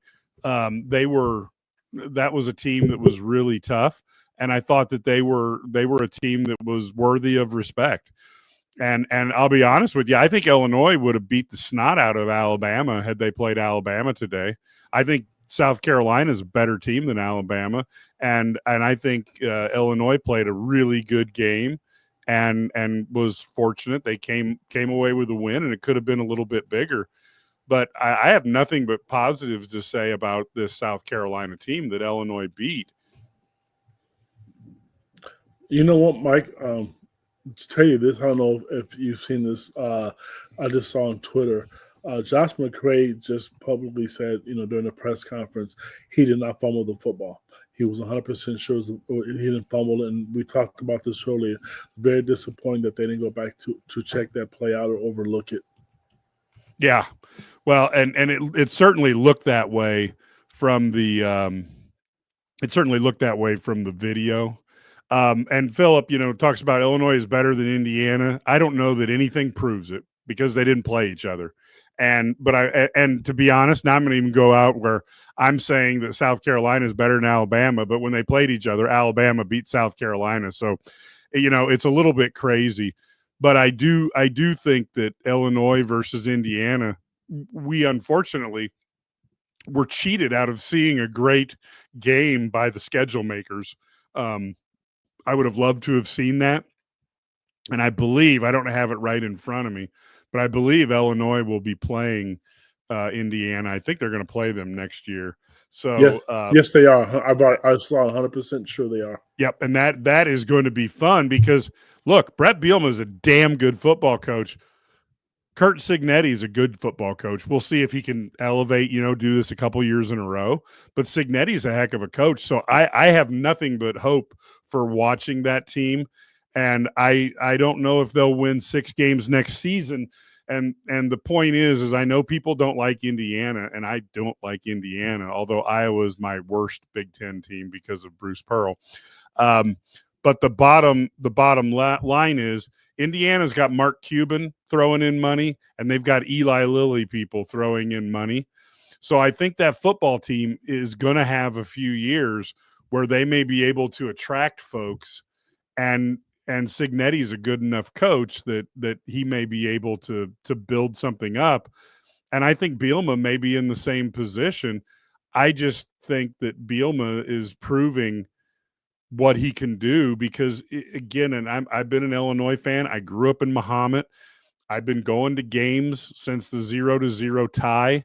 that was a team that was really tough, and I thought that they were a team that was worthy of respect. And I'll be honest with you, I think Illinois would have beat the snot out of Alabama had they played Alabama today. I think South Carolina is a better team than Alabama, and I think Illinois played a really good game and was fortunate. They came away with a win, and it could have been a little bit bigger. But I have nothing but positives to say about this South Carolina team that Illinois beat. You know what, Mike? To tell you this, I don't know if you've seen this. I just saw on Twitter. Josh McCray just publicly said, during a press conference, he did not fumble the football. He was 100% sure he didn't fumble it, and we talked about this earlier. Very disappointing that they didn't go back to check that play out or overlook it. Yeah, well, and it certainly looked that way from the video. And Philip, talks about Illinois is better than Indiana. I don't know that anything proves it, because they didn't play each other. But to be honest, now I'm going to even go out where I'm saying that South Carolina is better than Alabama. But when they played each other, Alabama beat South Carolina. So, it's a little bit crazy. But I do think that Illinois versus Indiana, we unfortunately were cheated out of seeing a great game by the schedule makers. I would have loved to have seen that. And I believe, I don't have it right in front of me, but I believe Illinois will be playing Indiana. I think they're going to play them next year. So yes, they are. I saw 100% sure they are. Yep, and that is going to be fun, because look, Brett Bielema is a damn good football coach. Curt Cignetti is a good football coach. We'll see if he can elevate, do this a couple years in a row. But Cignetti's a heck of a coach, so I have nothing but hope for watching that team. And I don't know if they'll win 6 games next season. And the point is I know people don't like Indiana, and I don't like Indiana, although Iowa is my worst Big Ten team because of Bruce Pearl. But the bottom line is Indiana's got Mark Cuban throwing in money, and they've got Eli Lilly people throwing in money. So I think that football team is going to have a few years where they may be able to attract folks, and Cignetti's a good enough coach that he may be able to build something up. And I think Bielema may be in the same position. I just think that Bielema is proving what he can do, because again, and I've been an Illinois fan. I grew up in Mahomet. I've been going to games since the 0-0 tie.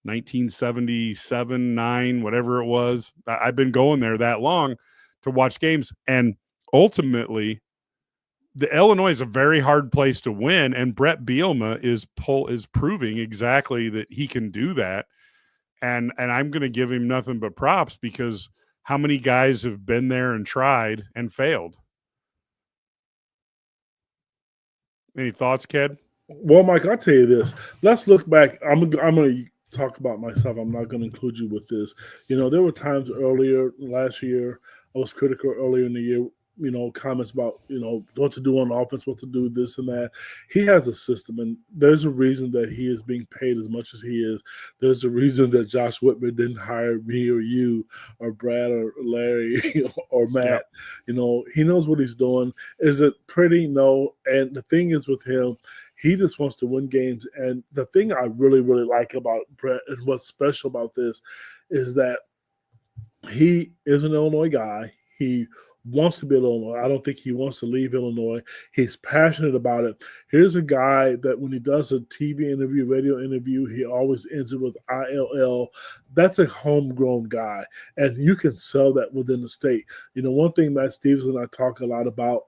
1977, 9, whatever it was. I've been going there that long to watch games. And ultimately, the Illinois is a very hard place to win. And Brett Bielema is proving exactly that he can do that. And I'm going to give him nothing but props, because how many guys have been there and tried and failed? Any thoughts, Ked? Well, Mike, I'll tell you this. Let's look back. I'm going to talk about myself. I'm not going to include you with this. There were times earlier last year, I was critical earlier in the year, comments about, what to do on offense, what to do, this and that. He has a system, and there's a reason that he is being paid as much as he is. There's a reason that Josh Whitman didn't hire me or you or Brad or Larry or Matt. Yeah. He knows what he's doing. Is it pretty? No. And the thing is with him, he just wants to win games. And the thing I really, really like about Brett and what's special about this is that he is an Illinois guy. He wants to be in Illinois. I don't think he wants to leave Illinois. He's passionate about it. Here's a guy that when he does a TV interview, radio interview, he always ends it with ILL. That's a homegrown guy, and you can sell that within the state. One thing Matt Stevens and I talk a lot about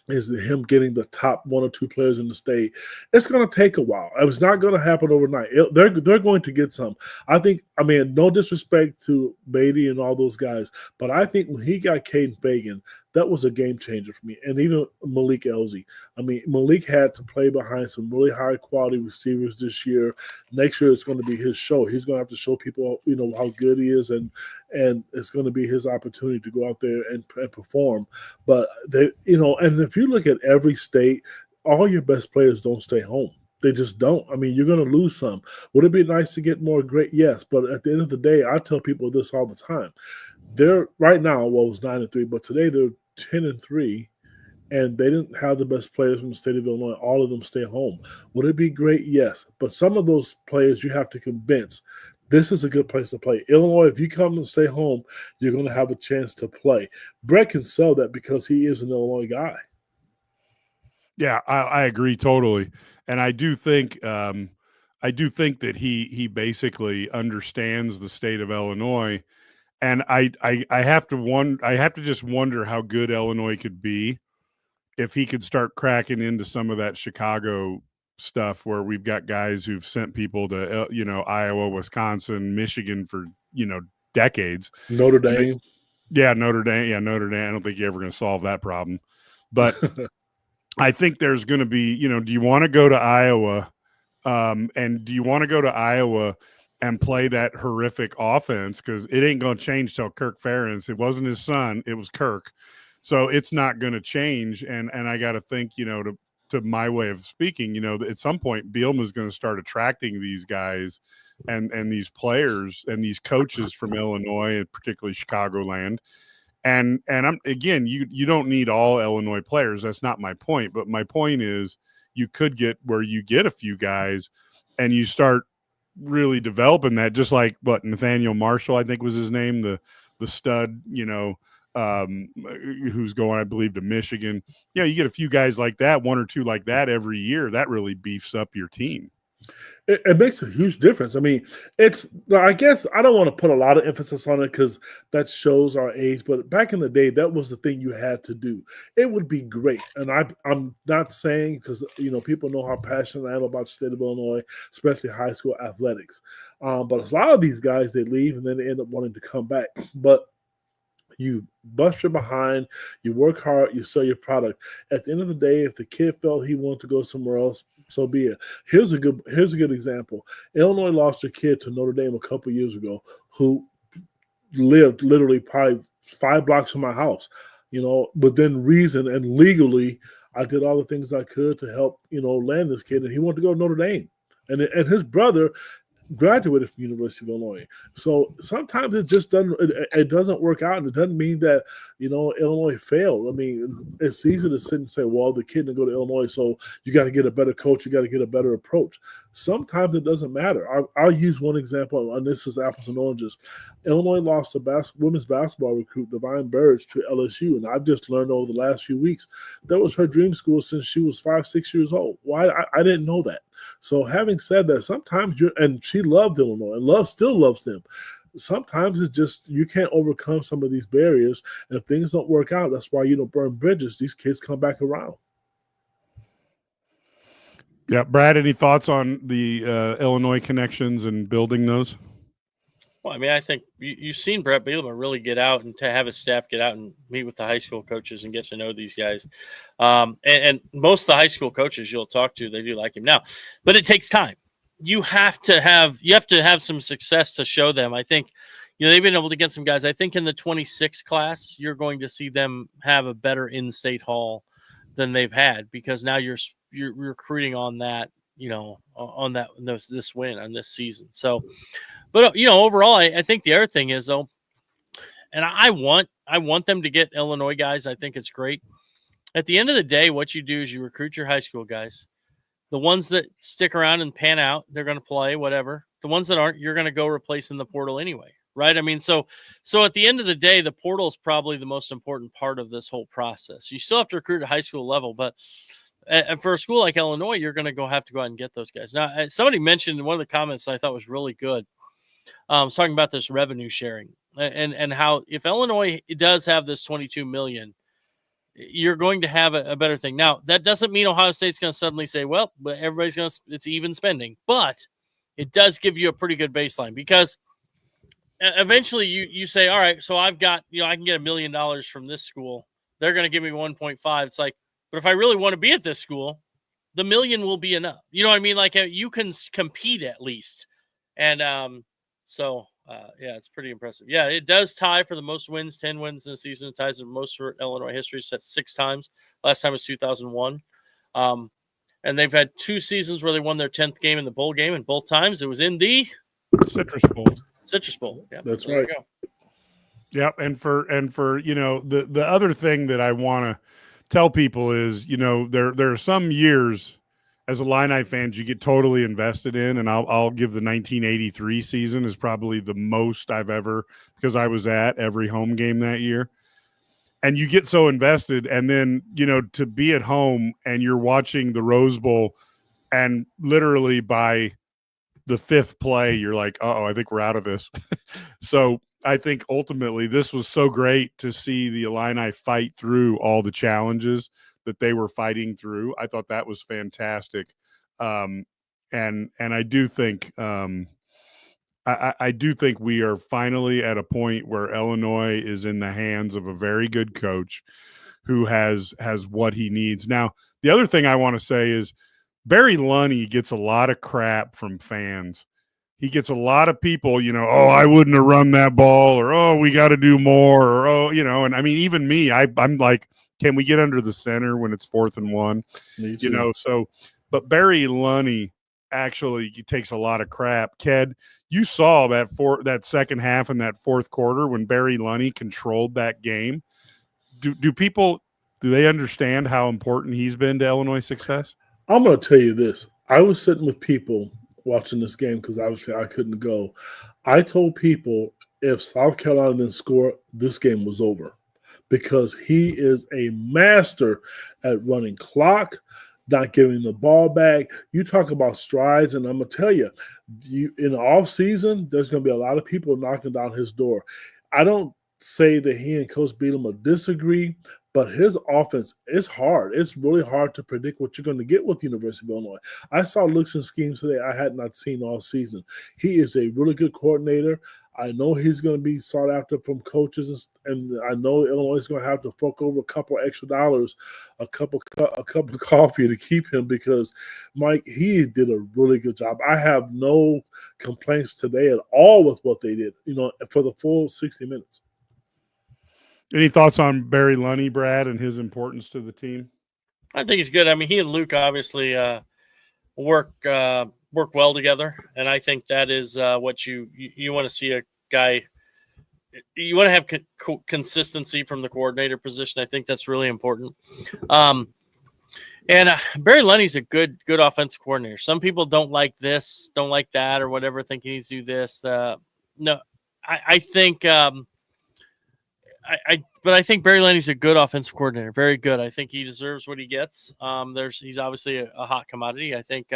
is him getting the top 1 or 2 players in the state. It's going to take a while. It's not going to happen overnight. They're going to get some. No disrespect to Beatty and all those guys, but I think when he got Caden Fagan, that was a game changer for me. And even Malik Elzy. Malik had to play behind some really high quality receivers this year. Next year, it's going to be his show. He's going to have to show people, how good he is, and it's going to be his opportunity to go out there and perform. But and if you look at every state, all your best players don't stay home. They just don't. You're going to lose some. Would it be nice to get more great? Yes. But at the end of the day, I tell people this all the time. They're right now, it was 9-3, but today they're 10-3, and they didn't have the best players from the state of Illinois. All of them stay home. Would it be great? Yes. But some of those players you have to convince this is a good place to play. Illinois, if you come and stay home, you're going to have a chance to play. Brett can sell that because he is an Illinois guy. Yeah, I agree totally. And I do think that he basically understands the state of Illinois. And I have to just wonder how good Illinois could be if he could start cracking into some of that Chicago stuff where we've got guys who've sent people to Iowa, Wisconsin, Michigan for decades. Notre Dame. Notre Dame. I don't think you're ever going to solve that problem, but I think there's going to be do you want to go to Iowa, and do you want to go to Iowa and play that horrific offense, because it ain't going to change till Kirk Ferentz. It wasn't his son, it was Kirk. So it's not going to change. And I got to think, to my way of speaking, at some point Bielema is going to start attracting these guys and these players and these coaches from Illinois, and particularly Chicagoland. And I'm again, you don't need all Illinois players. That's not my point. But my point is you could get where you get a few guys and you start really developing that, just like Nathaniel Marshall, I think was his name, the stud, who's going, I believe, to Michigan. You get a few guys like that, 1 or 2 like that every year. That really beefs up your team. It makes a huge difference. I guess I don't want to put a lot of emphasis on it because that shows our age, but back in the day, that was the thing you had to do. It would be great. And I'm not saying, because, people know how passionate I am about the state of Illinois, especially high school athletics. But a lot of these guys, they leave and then they end up wanting to come back. But you bust your behind, you work hard, you sell your product. At the end of the day, if the kid felt he wanted to go somewhere else, so be it. Here's a good example. Illinois lost a kid to Notre Dame a couple years ago who lived literally probably 5 blocks from my house. Within reason and legally, I did all the things I could to help, land this kid, and he wanted to go to Notre Dame. And his brother graduated from University of Illinois. So sometimes it just doesn't work out, and it doesn't mean that Illinois failed. It's easy to sit and say, well, the kid didn't go to Illinois, so you got to get a better coach, you got to get a better approach. Sometimes it doesn't matter. I'll use one example, and this is apples and oranges. Illinois lost a women's basketball recruit, Divine Burge, to LSU, and I've just learned over the last few weeks that was her dream school since she was 5-6 years old. Why? I didn't know that. So having said that, sometimes and she loved Illinois and still loves them. Sometimes it's just you can't overcome some of these barriers, and if things don't work out, that's why you don't burn bridges. These kids come back around. Yeah, Brad, any thoughts on the Illinois connections and building those? Well, I mean, I think you've seen Brett Bielema really get out and to have his staff get out and meet with the high school coaches and get to know these guys. And most of the high school coaches you'll talk to, they do like him now, but it takes time. You have to have some success to show them. I think, they've been able to get some guys. I think in the 26 class, you're going to see them have a better in-state haul than they've had, because now you're recruiting on that, on this win on this season. So, but overall, I think the other thing is though, and I want them to get Illinois guys. I think it's great. At the end of the day, what you do is you recruit your high school guys. The ones that stick around and pan out, they're going to play whatever. The ones that aren't, you're going to go replace in the portal anyway, right? I mean, so at the end of the day, the portal is probably the most important part of this whole process. You still have to recruit at high school level, but for a school like Illinois, you're going to have to go out and get those guys. Now, somebody mentioned in one of the comments I thought was really good. I was talking about this revenue sharing and how if Illinois does have this $22 million, you're going to have a better thing. Now, that doesn't mean Ohio State's going to suddenly say, well, but it's even spending. But it does give you a pretty good baseline, because eventually you say, all right, so I've got, I can get $1 million from this school. They're going to give me 1.5. It's like, but if I really want to be at this school, the $1 million will be enough. You know what I mean? Like you can compete at least. And yeah, it's pretty impressive. Yeah, it does tie for the most wins, 10 wins in a season. It ties the most for Illinois history, set 6 times. Last time was 2001. And they've had 2 seasons where they won their 10th game in the bowl game, and both times it was in the Citrus Bowl. Citrus Bowl. Yeah, that's right. Yep, and for the other thing that I want to tell people is, there are some years as Illini fans you get totally invested in, and I'll give the 1983 season is probably the most I've ever, because I was at every home game that year. And you get so invested, and then, to be at home and you're watching the Rose Bowl, and literally by the 5th play, you're like, I think we're out of this. So I think ultimately this was so great to see the Illini fight through all the challenges that they were fighting through. I thought that was fantastic. And I do think I do think we are finally at a point where Illinois is in the hands of a very good coach who has what he needs. Now, the other thing I want to say is Barry Lunney gets a lot of crap from fans. He gets a lot of people, I wouldn't have run that ball, or, we got to do more, or, and I mean, even me, I'm like, can we get under the center when it's 4th and 1? So, but Barry Lunney actually takes a lot of crap. Ked, you saw that second half in that 4th quarter when Barry Lunney controlled that game. Do people understand how important he's been to Illinois' success? I'm going to tell you this. I was sitting with people watching this game because obviously I couldn't go. I told people if South Carolina didn't score, this game was over, because he is a master at running clock, not giving the ball back. You talk about strides, and I'm going to tell you, in the offseason, there's going to be a lot of people knocking down his door. I don't say that he and Coach Bielema disagree, but his offense is hard. It's really hard to predict what you're going to get with the University of Illinois. I saw looks and schemes today I had not seen all season. He is a really good coordinator. I know he's going to be sought after from coaches, and I know Illinois is going to have to fork over a couple extra dollars, a cup of coffee to keep him, because, Mike, he did a really good job. I have no complaints today at all with what they did, for the full 60 minutes. Any thoughts on Barry Lunney, Brad, and his importance to the team? I think he's good. I mean, he and Luke obviously work well together, and I think that is what you want to see a guy. You want to have consistency from the coordinator position. I think that's really important. And Barry Lunney's a good offensive coordinator. Some people don't like this, don't like that, or whatever, think he needs to do this. No, I think. But I think Barry Lunney's a good offensive coordinator, very good. I think he deserves what he gets. He's obviously a hot commodity. I think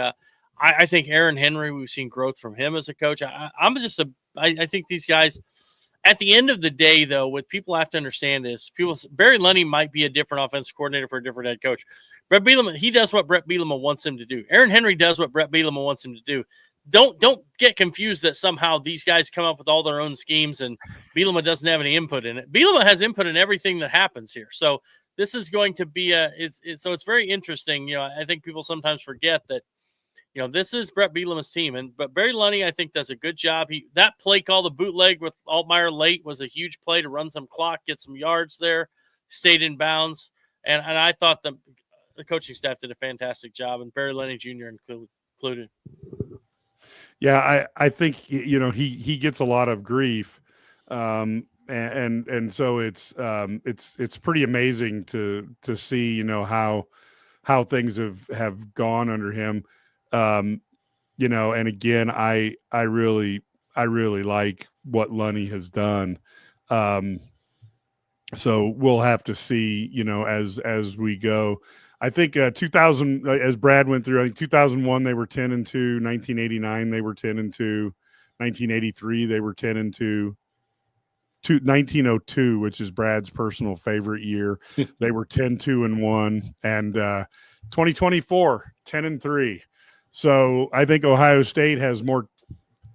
I think Aaron Henry, we've seen growth from him as a coach. I think these guys, at the end of the day, though, what people have to understand is Barry Lunny might be a different offensive coordinator for a different head coach. Brett Bielema, he does what Brett Bielema wants him to do. Aaron Henry does what Brett Bielema wants him to do. Don't get confused that somehow these guys come up with all their own schemes and Bielema doesn't have any input in it. Bielema has input in everything that happens here. So this is going to be so it's very interesting. I think people sometimes forget that, this is Brett Bielema's team, but Barry Lunny, I think, does a good job. That play call, the bootleg with Altmaier late, was a huge play to run some clock, get some yards there, stayed in bounds, and I thought the coaching staff did a fantastic job, and Barry Lunny Jr. included. Yeah, I think he gets a lot of grief, and so it's pretty amazing to see how things have gone under him. And again, I really like what Lunny has done. So we'll have to see, as we go. I think 2000, as Brad went through, I think 2001 they were 10-2, 1989 they were 10-2, 1983 they were 10-2. 1902, which is Brad's personal favorite year, they were 10-2-1, and 2024 10-3. So I think Ohio State has more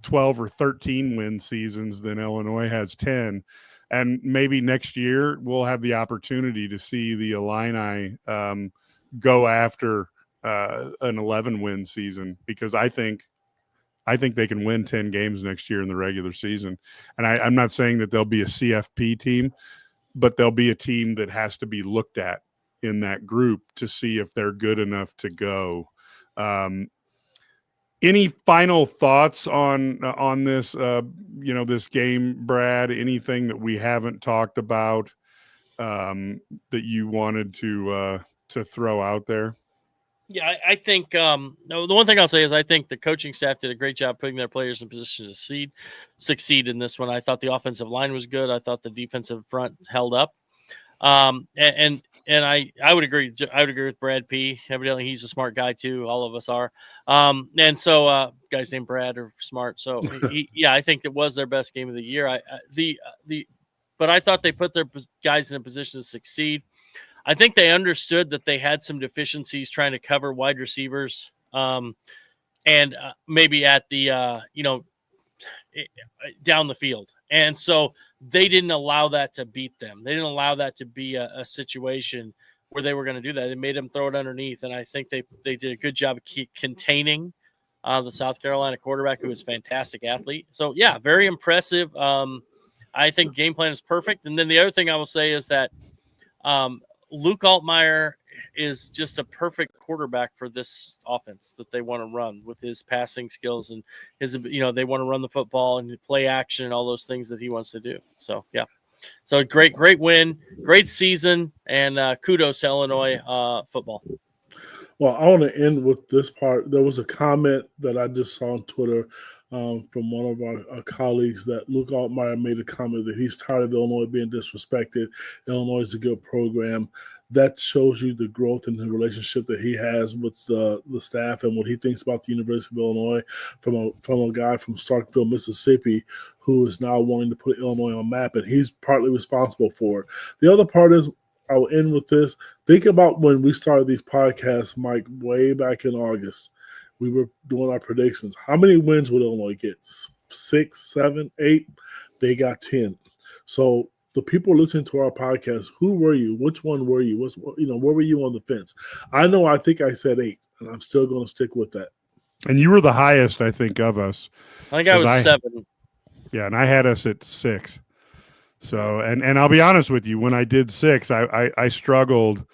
12 or 13 win seasons than Illinois has 10. And maybe next year we'll have the opportunity to see the Illini go after an 11-win season, because I think they can win 10 games next year in the regular season. And I'm not saying that they'll be a CFP team, but they'll be a team that has to be looked at in that group to see if they're good enough to go. Any final thoughts on this, this game, Brad? Anything that we haven't talked about that you wanted to throw out there? Yeah, I think the one thing I'll say is I think the coaching staff did a great job putting their players in position to succeed in this one. I thought the offensive line was good. I thought the defensive front held up. And I would agree. I would agree with Brad P. Evidently, he's a smart guy too. All of us are. And so guys named Brad are smart. So I think it was their best game of the year. But I thought they put their guys in a position to succeed. I think they understood that they had some deficiencies trying to cover wide receivers, and maybe at the down the field. And so they didn't allow that to beat them. They didn't allow that to be a situation where they were going to do that. They made them throw it underneath. And I think they did a good job of containing the South Carolina quarterback, who is a fantastic athlete. So, yeah, very impressive. I think game plan is perfect. And then the other thing I will say is that Luke Altmaier is just a perfect quarterback for this offense that they want to run with his passing skills and his, they want to run the football and play action and all those things that he wants to do. So, yeah. So great win, great season, and kudos to Illinois football. Well, I want to end with this part. There was a comment that I just saw on Twitter from one of our colleagues that Luke Altmaier made a comment that he's tired of Illinois being disrespected. Illinois is a good program. That shows you the growth in the relationship that he has with the staff and what he thinks about the University of Illinois from a guy from Starkville, Mississippi, who is now wanting to put Illinois on map, and he's partly responsible for it. The other part is, I'll end with this. Think about when we started these podcasts, Mike, way back in August. We were doing our predictions. How many wins would Illinois get? 6, 7, 8? They got 10. So the people listening to our podcast, who were you? Which one were you? Where were you on the fence? I know I think I said 8, and I'm still going to stick with that. And you were the highest, I think, of us. I think I was 7. Yeah, and I had us at 6. So, and I'll be honest with you, when I did 6, I struggled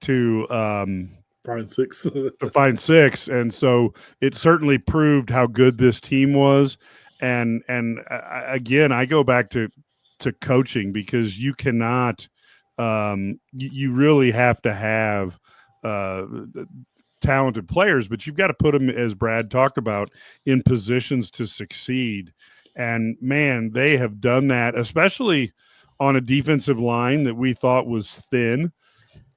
to find 6. To find 6, and so it certainly proved how good this team was. And again, I go back to coaching, because you cannot, you really have to have talented players, but you've got to put them, as Brad talked about, in positions to succeed. And man, they have done that, especially on a defensive line that we thought was thin,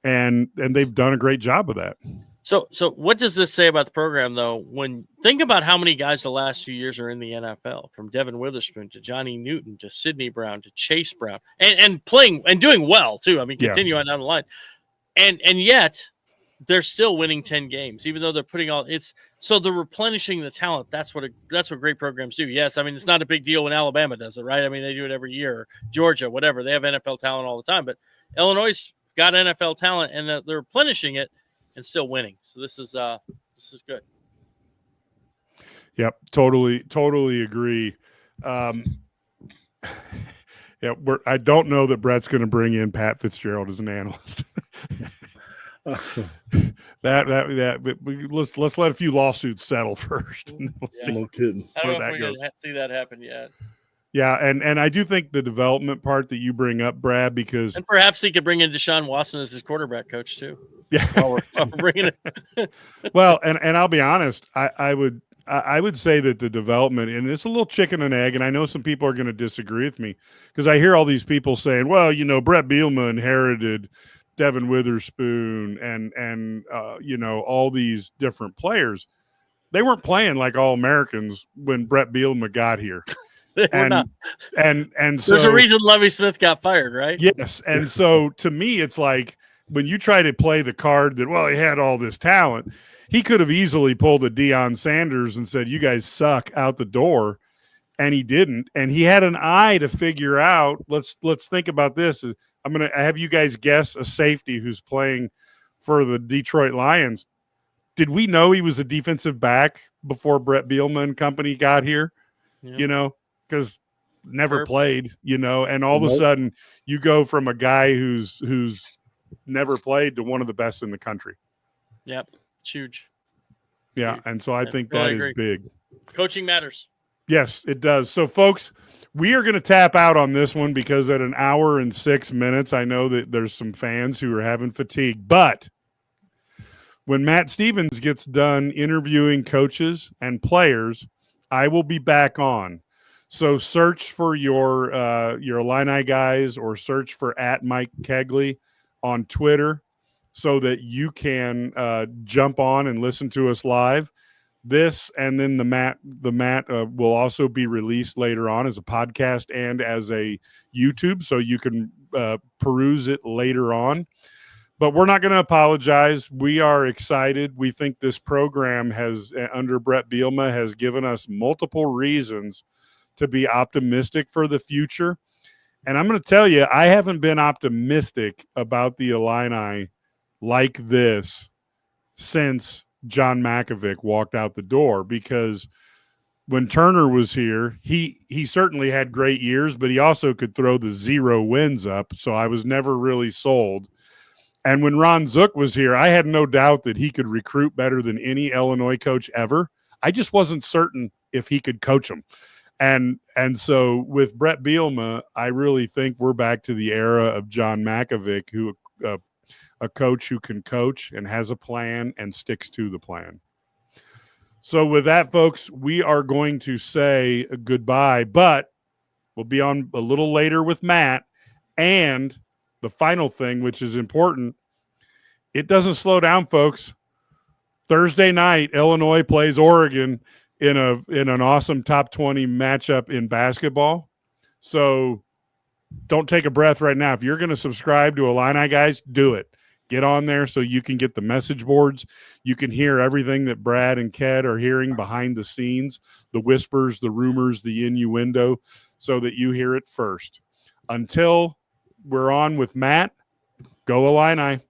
and they've done a great job of that. So what does this say about the program, though? When think about how many guys the last 2 years are in the NFL, from Devin Witherspoon to Johnny Newton to Sidney Brown to Chase Brown, and playing and doing well too. I mean, continue on down the line, and yet they're still winning 10 games, even though they're putting all it's. So they're replenishing the talent. That's what great programs do. Yes, I mean it's not a big deal when Alabama does it, right? I mean they do it every year. Georgia, whatever, they have NFL talent all the time, but Illinois got NFL talent and they're replenishing it and still winning. So this is good. Yep, totally agree. Yeah, I don't know that Brett's going to bring in Pat Fitzgerald as an analyst. Let's let a few lawsuits settle first. And we'll see. No kidding. I don't know if we're going to see that happen yet. Yeah, and I do think the development part that you bring up, Brad, because and perhaps he could bring in Deshaun Watson as his quarterback coach too. Yeah, while we're bringing it. Well, and I'll be honest, I would say that the development, and it's a little chicken and egg, and I know some people are going to disagree with me because I hear all these people saying, well, Brett Bielema inherited Devin Witherspoon and all these different players. They weren't playing like all Americans when Brett Bielema got here. And so there's a reason Lovie Smith got fired, right? Yes. And so to me, it's like when you try to play the card that, well, he had all this talent, he could have easily pulled a Deion Sanders and said, you guys suck out the door. And he didn't. And he had an eye to figure out, let's think about this. I'm going to have you guys guess a safety who's playing for the Detroit Lions. Did we know he was a defensive back before Brett Bielema and company got here? Yeah. Because never played, and all of a sudden you go from a guy who's never played to one of the best in the country. Yep. It's huge. Yeah. And so I think that is big. Coaching matters. Yes, it does. So folks, we are going to tap out on this one because at an hour and 6 minutes, I know that there's some fans who are having fatigue, but when Matt Stevens gets done interviewing coaches and players, I will be back on. So search for your Illini guys or search for @Mike Kegley on Twitter so that you can jump on and listen to us live. This and then the Matt will also be released later on as a podcast and as a YouTube, so you can peruse it later on. But we're not going to apologize. We are excited. We think this program has, under Brett Bielema, has given us multiple reasons to be optimistic for the future. And I'm going to tell you, I haven't been optimistic about the Illini like this since John Mackovic walked out the door, because when Turner was here, he certainly had great years, but he also could throw the 0 wins up. So I was never really sold. And when Ron Zook was here, I had no doubt that he could recruit better than any Illinois coach ever. I just wasn't certain if he could coach them. And so with Brett Bielema, I really think we're back to the era of John Mackovic, who a coach who can coach and has a plan and sticks to the plan. So with that, folks, we are going to say goodbye, but we'll be on a little later with Matt. And the final thing, which is important, it doesn't slow down, folks. Thursday night, Illinois plays Oregon in an awesome top 20 matchup in basketball. So don't take a breath right now. If you're going to subscribe to Illini guys, do it. Get on there so you can get the message boards. You can hear everything that Brad and Ked are hearing behind the scenes, the whispers, the rumors, the innuendo, so that you hear it first. Until we're on with Matt, go Illini.